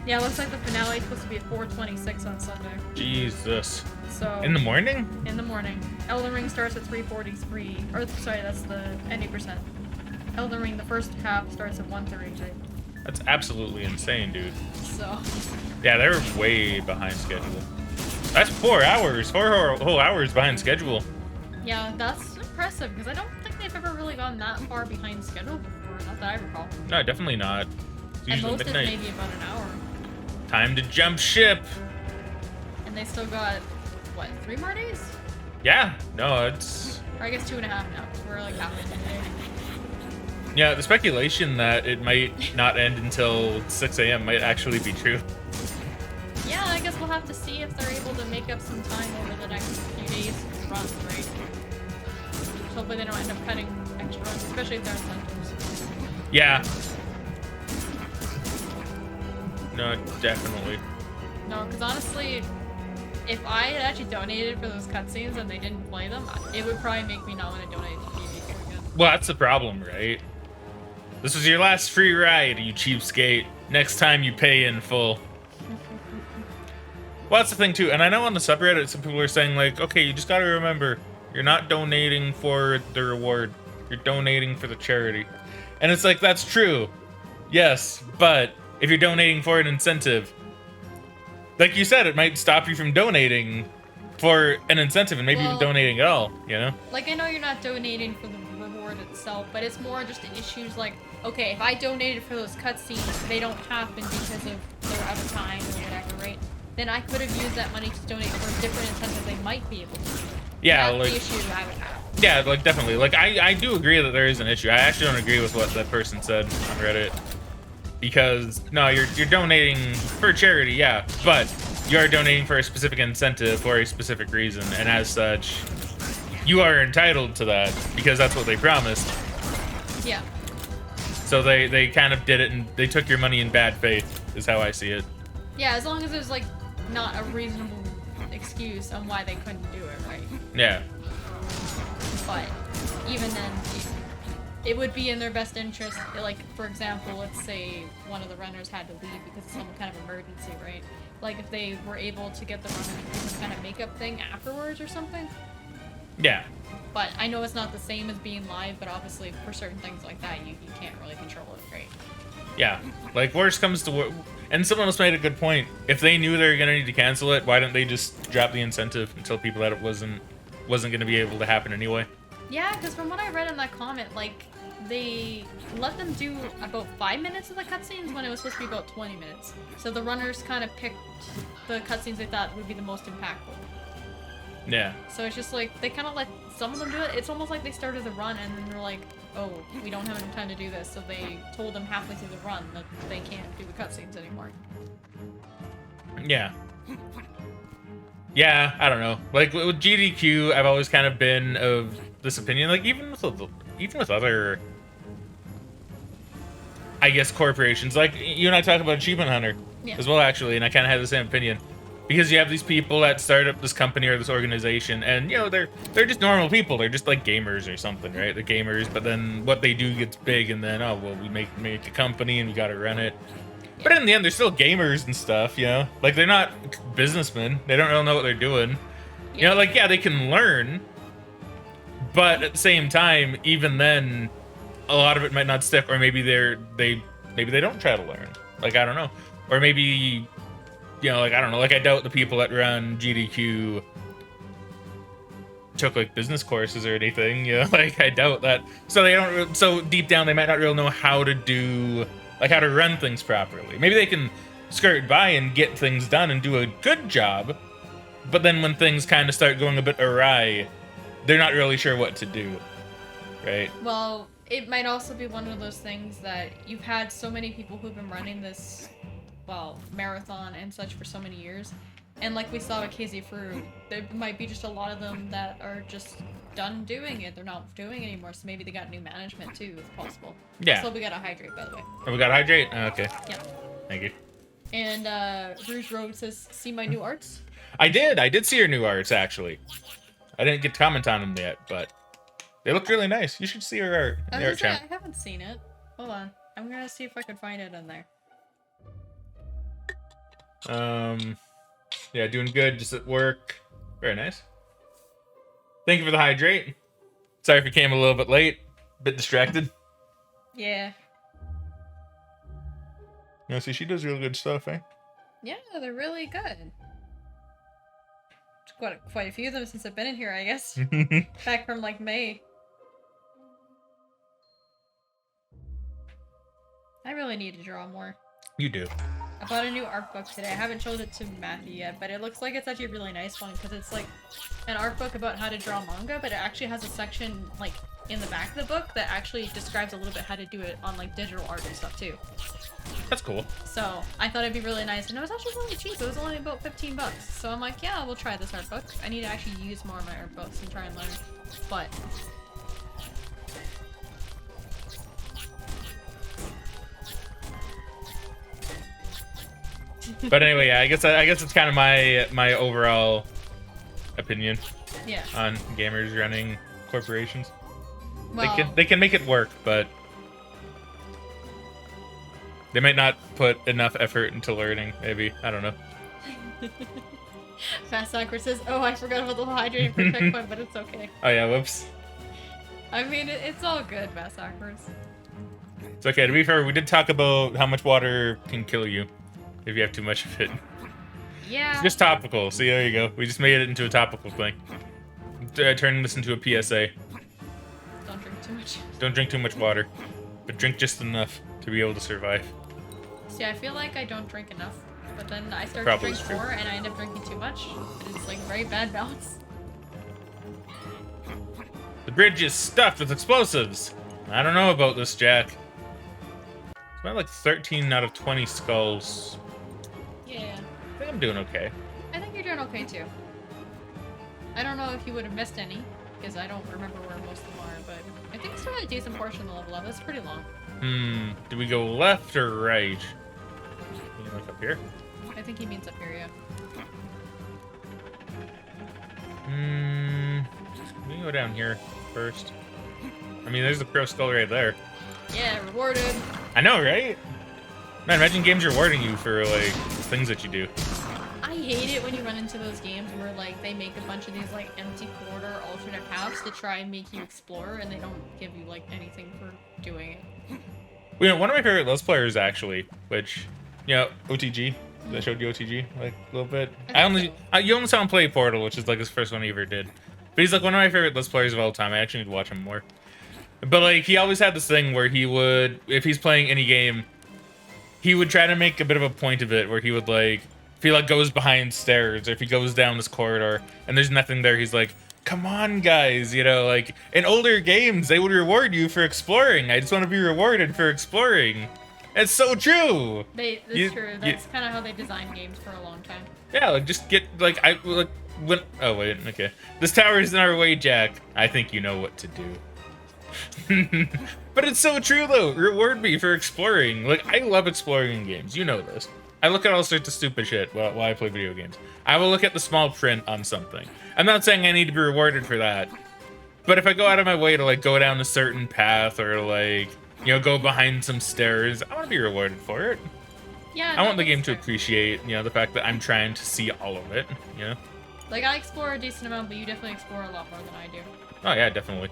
Yeah, it looks like the finale is supposed to be at 4:26 on Sunday. Jesus. So In the morning? In the morning. Elden Ring starts at 3:43. Or sorry, that's the 90%. Elden Ring, the first half starts at 1:33. That's absolutely insane, dude. So. Yeah, they're way behind schedule. That's 4 hours. 4 whole hours behind schedule. Yeah, that's impressive because I don't think they've ever really gone that far behind schedule before. Not that I recall. No, definitely not. It's And usually most midnight. is maybe about an hour. Time to jump ship. And they still got, what, 3 more days? Yeah. No, it's... Or I guess 2.5 now, because we're like halfway through the day. Yeah, the speculation that it might not end until 6 a.m. might actually be true. Yeah, I guess we'll have to see if they're able to make up some time over the next few days to run, right? Hopefully they don't end up cutting extra runs, especially if they're incentives. Yeah. No, definitely. No, because honestly, if I had actually donated for those cutscenes and they didn't play them, it would probably make me not want to donate to PvP again. Well, that's the problem, right? This was your last free ride, you cheapskate. Next time you pay in full. Well, that's the thing too, and I know on the subreddit some people are saying like, okay, you just gotta remember, you're not donating for the reward, you're donating for the charity. And it's like, that's true. Yes, but if you're donating for an incentive, like you said, it might stop you from donating for an incentive and maybe even donating at all, you know? Like, I know you're not donating for the reward itself, but it's more just issues like, okay, if I donated for those cutscenes, they don't happen because of they're out of time or whatever, right? Then I could have used that money to donate for a different incentive they might be able to do. Yeah, that's like... the issue I would have. Yeah, like, definitely. Like, I do agree that there is an issue. I actually don't agree with what that person said on Reddit. Because, no, you're donating for charity, yeah, but you are donating for a specific incentive for a specific reason, and as such, you are entitled to that, because that's what they promised. Yeah. So they kind of did it, and they took your money in bad faith, is how I see it. Yeah, as long as there's, like, not a reasonable excuse on why they couldn't do it, right? Yeah. But even then, it would be in their best interest, like, for example, let's say one of the runners had to leave because of some kind of emergency, right? Like if they were able to get the runner to do some kind of makeup thing afterwards or something. Yeah. But I know it's not the same as being live, but obviously for certain things like that, you can't really control it, right? Yeah. Like, worst comes to worst. And someone else made a good point. If they knew they were going to need to cancel it, why didn't they just drop the incentive and tell people that it wasn't going to be able to happen anyway? Yeah, because from what I read in that comment, like, they let them do about 5 minutes of the cutscenes when it was supposed to be about 20 minutes. So the runners kind of picked the cutscenes they thought would be the most impactful. Yeah. So it's just like, they kind of let some of them do it. It's almost like they started the run and then they're like, oh, we don't have enough time to do this. So they told them halfway through the run that they can't do the cutscenes anymore. Yeah. Yeah, I don't know. Like, with GDQ, I've always kind of been of this opinion. Like, even with other, I guess, corporations. Like, you and I talk about Achievement Hunter as well, actually, and I kind of have the same opinion. Because you have these people that start up this company or this organization, and, you know, they're just normal people. They're just like gamers or something, right? They're gamers, but then what they do gets big, and then, oh, well, we make a company, and we gotta run it. But in the end, they're still gamers and stuff, you know? Like, they're not businessmen. They don't really know what they're doing. You know, like, yeah, they can learn, but at the same time, even then, a lot of it might not stick, or maybe maybe they don't try to learn. Like, I don't know. Or maybe, you know, like, I don't know. Like, I doubt the people that run GDQ took, like, business courses or anything, you know? Like, I doubt that. So they don't, so deep down, they might not really know how to do, like, how to run things properly. Maybe they can skirt by and get things done and do a good job, but then when things kind of start going a bit awry, they're not really sure what to do, right? Well, it might also be one of those things that you've had so many people who've been running this, well, marathon and such for so many years, and like we saw with KZ Fruit, there might be just a lot of them that are just done doing it. They're not doing it anymore, so maybe they got new management too, if possible. Yeah. So we gotta hydrate, by the way. Oh, we gotta hydrate? Oh, okay. Yeah. Thank you. And Rouge Road says, see my new arts? I did see her new arts, actually. I didn't get to comment on them yet, but they look really nice. You should see her art in the art channel. I haven't seen it. Hold on. I'm gonna see if I can find it in there. Yeah, doing good, just at work. Very nice. Thank you for the hydrate. Sorry if you came a little bit late. Bit distracted. Yeah. You know, see, she does really good stuff, eh? Yeah, they're really good. Quite a few of them since I've been in here, I guess. Back from, like, May. I really need to draw more. You do. I bought a new art book today. I haven't showed it to Matthew yet, but it looks like it's actually a really nice one because it's like an art book about how to draw manga, but it actually has a section like in the back of the book that actually describes a little bit how to do it on like digital art and stuff too. That's cool. So I thought it'd be really nice, and it was actually really cheap. It was only about $15. So I'm like, yeah, we'll try this art book. I need to actually use more of my art books and try and learn. But But anyway, yeah, I guess it's kind of my overall opinion on gamers running corporations. well, They can make it work, but they might not put enough effort into learning. Maybe, I don't know. Fast Soccer says, "Oh, I forgot about the whole hydrating for checkpoint, but it's okay." Oh yeah, whoops. I mean, it's all good, Fast Soccers. It's okay. To be fair, we did talk about how much water can kill you if you have too much of it. Yeah. It's just topical. See, there you go. We just made it into a topical thing. Turning this into a PSA. Don't drink too much. Don't drink too much water, but drink just enough to be able to survive. See, I feel like I don't drink enough, but then I start Probably to drink true. more, and I end up drinking too much. And it's like very bad balance. The bridge is stuffed with explosives. I don't know about this, Jack. It's about like 13 out of 20 skulls. Yeah. I think I'm doing okay. I think you're doing okay too. I don't know if you would have missed any, because I don't remember where most of them are, but I think it's still a decent portion of the level up. It's pretty long. Do we go left or right? Can you look up here? I think he means up here, yeah. We can go down here first. I mean, there's the pro skull right there. Yeah, rewarded. I know, right? Man, imagine games rewarding you for, like, things that you do. I hate it when you run into those games where like they make a bunch of these like empty corridor alternate paths to try and make you explore, and they don't give you like anything for doing it. You know, one of my favorite Let's Players actually, which, you know, OTG. I showed you OTG like a little bit. You only saw him play Portal, which is like his first one he ever did. But he's like one of my favorite Let's Players of all time. I actually need to watch him more. But like he always had this thing where he would, if he's playing any game, he would try to make a bit of a point of it where he would like, if he like goes behind stairs or if he goes down this corridor and there's nothing there, he's like, come on guys, you know, like in older games they would reward you for exploring. I just want to be rewarded for exploring. It's so true. That's true. That's kind of how they design games for a long time. Yeah, like just get like oh wait, okay. This tower is in our way, Jack. I think you know what to do. But it's so true though. Reward me for exploring. Like I love exploring in games. You know this. I look at all sorts of stupid shit while I play video games. I will look at the small print on something. I'm not saying I need to be rewarded for that. But if I go out of my way to like go down a certain path or like, you know, go behind some stairs, I want to be rewarded for it. Yeah. I want the game to appreciate, you know, the fact that I'm trying to see all of it, you know? Like, I explore a decent amount, but you definitely explore a lot more than I do. Oh, yeah, definitely.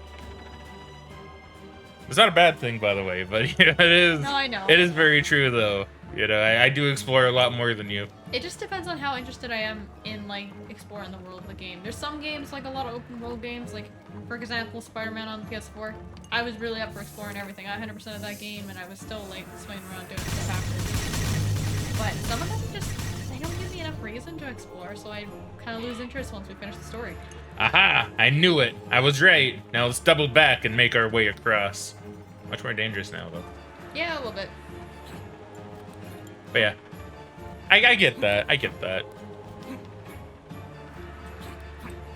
It's not a bad thing, by the way, but, you know, it is... No, I know. It is very true, though. You know, I do explore a lot more than you. It just depends on how interested I am in, like, exploring the world of the game. There's some games, like a lot of open world games, like, for example, Spider-Man on the PS4. I was really up for exploring everything. I 100% of that game, and I was still, like, swinging around doing stuff after. But some of them just, they don't give me enough reason to explore, so I kind of lose interest once we finish the story. Aha! I knew it! I was right! Now let's double back and make our way across. Much more dangerous now, though. Yeah, a little bit. But yeah. I get that. I get that.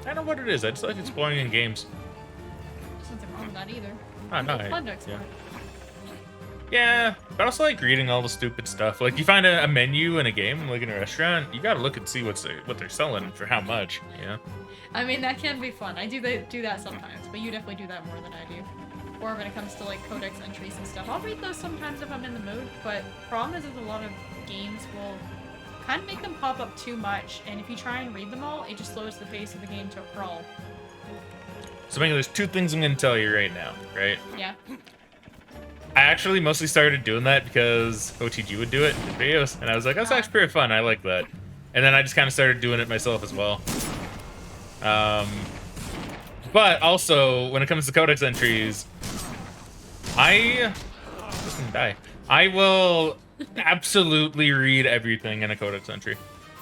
I don't know what it is. I just like exploring in games. There's nothing wrong with that either. Oh, no. It's fun to explore. Yeah, but also like reading all the stupid stuff. Like you find a menu in a game, like in a restaurant, you gotta look and see what they're selling for how much, you know? I mean, that can be fun. I do that sometimes, but you definitely do that more than I do. Or when it comes to like codex entries and stuff. I'll read those sometimes if I'm in the mood, but problem is a lot of games will kind of make them pop up too much, and if you try and read them all, it just slows the pace of the game to a crawl. So Megan, there's two things I'm gonna tell you right now, right? Yeah. I actually mostly started doing that because OTG would do it in videos, and I was like, that's actually pretty fun, I like that. And then I just kind of started doing it myself as well. But also, when it comes to codex entries, I will absolutely read everything in a codex entry.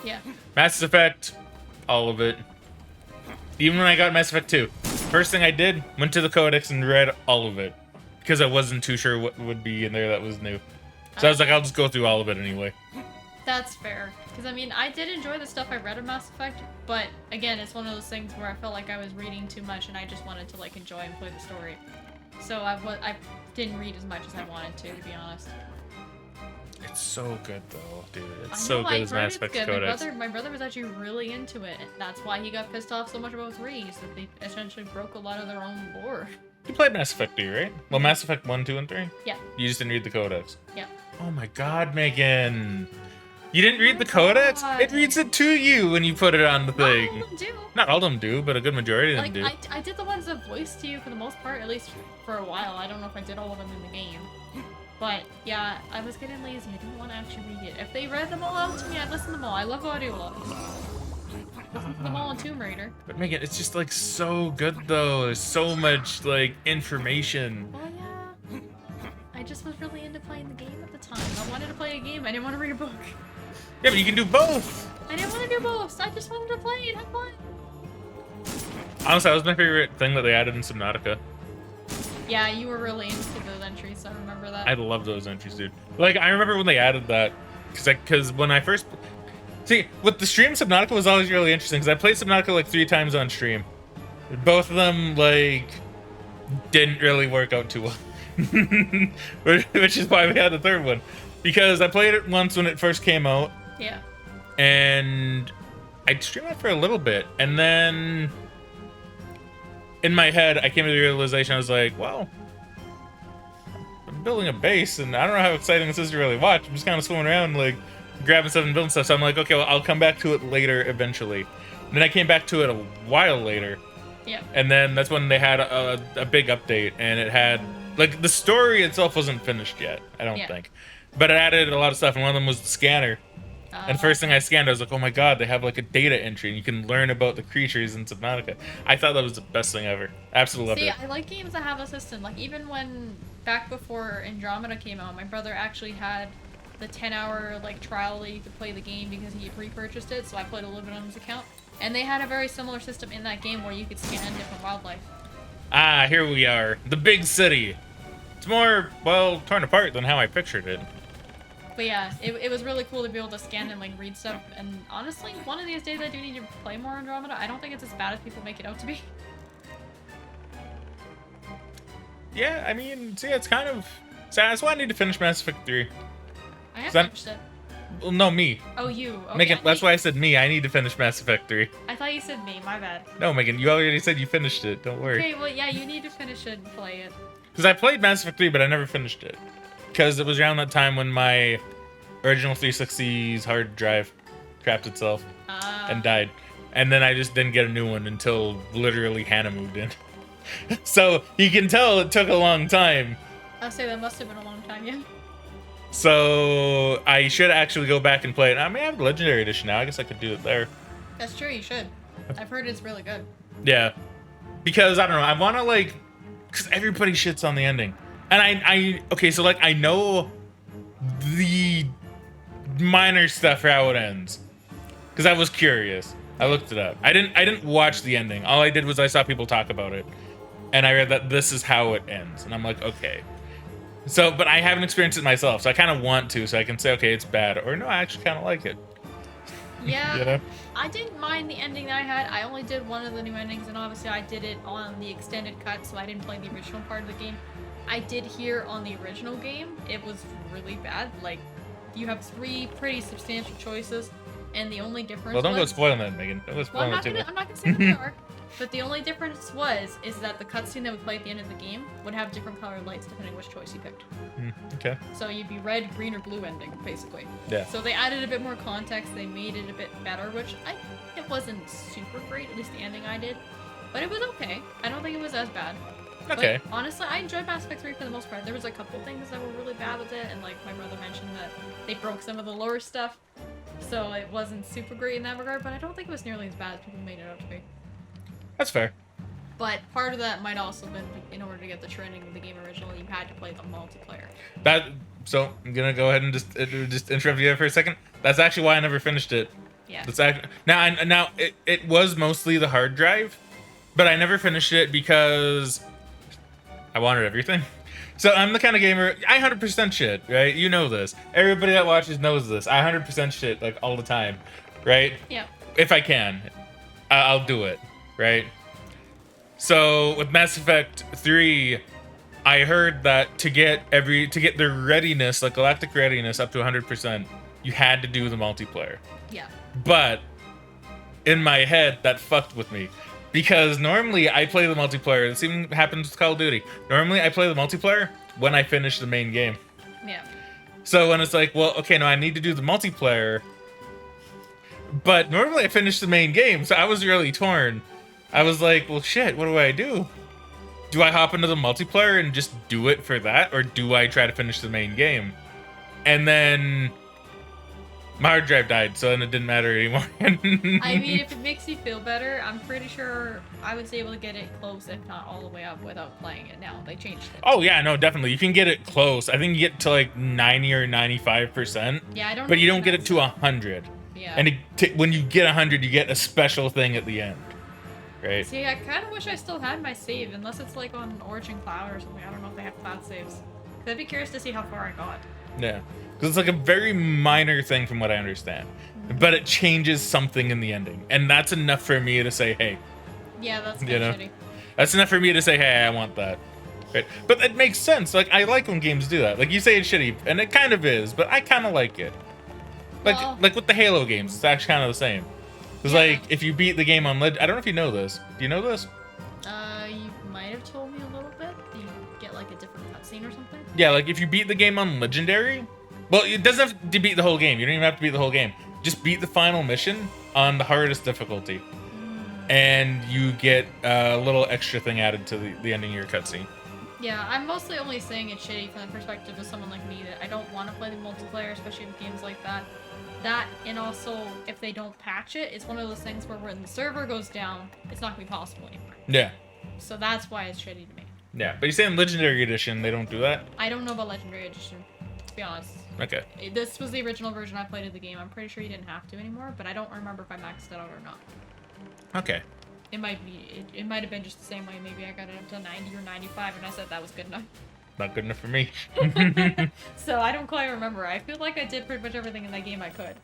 Yeah. Mass Effect, all of it. Even when I got Mass Effect 2, first thing I did, went to the codex and read all of it. Because I wasn't too sure what would be in there that was new. So I was like, I'll just go through all of it anyway. That's fair. Because, I mean, I did enjoy the stuff I read in Mass Effect, but, again, it's one of those things where I felt like I was reading too much and I just wanted to, like, enjoy and play the story. So I didn't read as much as I wanted to be honest. It's so good, though, dude. It's so good as Mass Effect Codex. My brother was actually really into it, and that's why he got pissed off so much about 3, is that they essentially broke a lot of their own lore. You played Mass Effect 3, right? Well, Mass Effect 1, 2, and 3? Yeah. You just didn't read the Codex? Yeah. Oh my god, Megan. You didn't read the Codex? God. It reads it to you when you put it on the thing. Not all of them do. Not all of them do, but a good majority of them do. I did the ones that voiced to you for the most part, at least for a while. I don't know if I did all of them in the game. But, yeah, I was getting lazy. I didn't want to actually read it. If they read them all out to me, I'd listen to them all. I love audio logs. Listen to them all on Tomb Raider. But Megan, it's just like so good though. There's so much like information. Well, yeah. I just was really into playing the game at the time. I wanted to play a game. I didn't want to read a book. Yeah, but you can do both. I didn't want to do both. I just wanted to play and have fun. Honestly, that was my favorite thing that they added in Subnautica. Yeah, you were really into those entries. I remember that. I love those entries, dude. Like, I remember when they added that, because when I first... See, with the stream, Subnautica was always really interesting, because I played Subnautica like 3 times on stream. Both of them, like, didn't really work out too well. Which is why we had the third one. Because I played it once when it first came out. Yeah. And I streamed it for a little bit, and then... in my head, I came to the realization, I was like, well, I'm building a base, and I don't know how exciting this is to really watch. I'm just kind of swimming around, like, grabbing stuff and building stuff. So I'm like, okay, well, I'll come back to it later eventually. And then I came back to it a while later. Yeah. And then that's when they had a big update, and it had like the story itself wasn't finished yet, I don't think, but it added a lot of stuff, and one of them was the scanner. And the first thing I scanned, I was like, oh my god, they have like a data entry, and you can learn about the creatures in Subnautica. I thought that was the best thing ever. Absolutely loved it. See, I like games that have a system. Like even when back before Andromeda came out, my brother actually had the 10-hour like trial that you could play the game because he had repurchased it, so I played a little bit on his account. And they had a very similar system in that game where you could scan different wildlife. Ah, here we are. The big city. It's more, well, torn apart than how I pictured it. But yeah, it was really cool to be able to scan and like read stuff. And honestly, one of these days I do need to play more Andromeda. I don't think it's as bad as people make it out to be. Yeah, I mean, see, it's kind of... So that's why I need to finish Mass Effect 3. I have That- finished it. Well, no, me. Oh, you. Okay, Megan, that's why I said me. I need to finish Mass Effect 3. I thought you said me. My bad. No, Megan, you already said you finished it. Don't worry. Okay, well, yeah, you need to finish it and play it. Because I played Mass Effect 3, but I never finished it. Because it was around that time when my original 360's hard drive crapped itself and died. And then I just didn't get a new one until literally Hannah moved in. So you can tell it took a long time. I'll say that must have been a long time, yeah. So I should actually go back and play it. I mean, I have the Legendary Edition now. I guess I could do it there. That's true, you should. I've heard it's really good. Yeah. Because, I don't know, I want to, like... Because everybody shits on the ending. And I... Okay, so, like, I know the minor stuff for how it ends. Because I was curious. I looked it up. I didn't watch the ending. All I did was I saw people talk about it. And I read that this is how it ends. And I'm like, okay. So, but I haven't experienced it myself, so I kind of want to, so I can say, okay, it's bad, or no, I actually kind of like it. Yeah, You know? I didn't mind the ending that I had. I only did one of the new endings, and obviously I did it on the extended cut, so I didn't play the original part of the game. I did hear on the original game, it was really bad. Like, you have 3 pretty substantial choices, and the only difference Well, don't go was... spoiling that, Megan. Don't go Well, spoiling it too much. I'm not gonna say what they are. But the only difference is that the cutscene that would play at the end of the game would have different colored lights depending which choice you picked. Okay. So you'd be red, green, or blue ending, basically. Yeah. So they added a bit more context, they made it a bit better, which it wasn't super great, at least the ending I did. But it was okay. I don't think it was as bad. Okay. But honestly, I enjoyed Mass Effect 3 for the most part. There was a couple things that were really bad with it, and like my brother mentioned that they broke some of the lore stuff. So it wasn't super great in that regard, but I don't think it was nearly as bad as people made it out to be. That's fair. But part of that might also have been in order to get the trending of the game originally, you had to play the multiplayer. So I'm gonna go ahead and just interrupt you there for a second. That's actually why I never finished it. Yeah. That's actually now it was mostly the hard drive, but I never finished it because I wanted everything. So I'm the kind of gamer, I 100% shit, right? You know this. Everybody that watches knows this. I 100% shit like all the time, right? Yeah. If I can, I'll do it, right? So with Mass Effect 3, I heard that to get their readiness, like galactic readiness, up to 100%, you had to do the multiplayer. Yeah. But in my head, that fucked with me. Because normally I play the multiplayer. The same happens with Call of Duty. Normally I play the multiplayer when I finish the main game. Yeah. So when it's like, well, okay, no, I need to do the multiplayer. But normally I finish the main game, so I was really torn. I was like, well, shit, what do? Do I hop into the multiplayer and just do it for that? Or do I try to finish the main game? And then my hard drive died, so then it didn't matter anymore. I mean, if it makes you feel better, I'm pretty sure I was able to get it close, if not all the way up, without playing it now. They changed it. Oh, yeah, no, definitely. You can get it close. I think you get to like 90 or 95%. Yeah, I don't know. But you don't get it to 100. Yeah. And when you get 100, you get a special thing at the end. Right? See, I kind of wish I still had my save, unless it's like on Origin Cloud or something. I don't know if they have cloud saves. I'd be curious to see how far I got. Yeah. Because it's like a very minor thing from what I understand. But it changes something in the ending. And that's enough for me to say, hey. Yeah, that's You kind know? of shitty. That's enough for me to say, hey, I want that. Right? But it makes sense. Like, I like when games do that. Like, you say it's shitty, and it kind of is, but I kind of like it. Well- Like with the Halo games, it's actually kind of the same. Because, Yeah. like, if you beat the game on I don't know if you know this. Do you know this? You might have told me a little bit. You get like a different cutscene or something. Yeah, like, if you beat the game on Legendary, Well, it doesn't have to beat the whole game. You don't even have to beat the whole game. Just beat the final mission on the hardest difficulty. And you get a little extra thing added to the ending of your cutscene. Yeah, I'm mostly only saying it's shitty from the perspective of someone like me that I don't want to play the multiplayer, especially with games like that. That, and also, if they don't patch it, it's one of those things where when the server goes down, it's not going to be possible anymore. Yeah. So that's why it's shitty to me. Yeah, but you're saying Legendary Edition, they don't do that? I don't know about Legendary Edition, to be honest. Okay. This was the original version I played of the game. I'm pretty sure you didn't have to anymore, but I don't remember if I maxed it out or not. Okay. It might be. It might have been just the same way. Maybe I got it up to 90 or 95, and I said that was good enough. Not good enough for me. So I don't quite remember. I feel like I did pretty much everything in that game I could.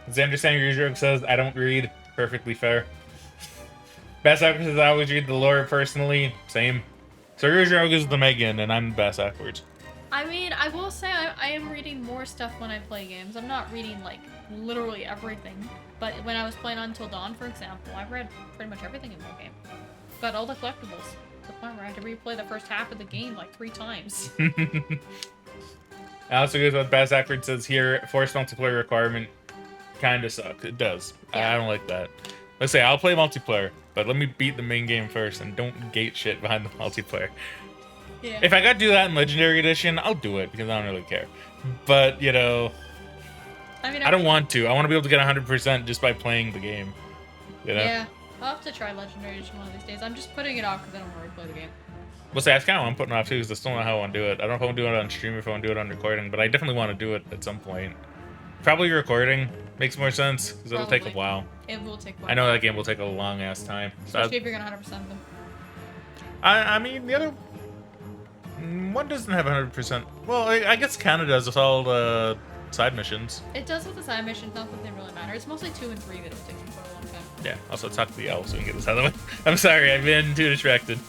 Xander Sangrejoke says, I don't read. Perfectly fair. Bass Backwards says, I always read the lore personally. Same. So Sangrejoke is the Megan, and I'm the Bass Backwards. I mean, I will say I am reading more stuff when I play games. I'm not reading, like, literally everything. But when I was playing Until Dawn, for example, I read pretty much everything in that game. Got all the collectibles. To the point where I had to replay the first half of the game, like, 3 times. Also goes what Bass Backwards says here, forced multiplayer requirement kind of sucks. It does. Yeah. I don't like that. Let's say I'll play multiplayer, but let me beat the main game first and don't gate shit behind the multiplayer. Yeah. If I gotta do that in Legendary Edition, I'll do it because I don't really care. But, you know, I mean, I don't want to. I want to be able to get 100% just by playing the game. You know? Yeah. I'll have to try Legendary Edition one of these days. I'm just putting it off because I don't want to replay the game. Well, see, that's kind of what I'm putting off too, because I still don't know how I want to do it. I don't know if I want to do it on stream or if I want to do it on recording, but I definitely want to do it at some point. Probably recording makes more sense because it'll take a Probably. while. It will take a while. I know that game will take a long ass time. Especially if you're gonna 100% them. I mean, the other one doesn't have 100%. Well, I guess Canada does with all the side missions. It does with the side missions, not that they really matter. It's mostly 2 and 3 that it'll take me quite a long time. Yeah. Also, talk to the owl so we can get this out of the way. I'm sorry, I've been too distracted.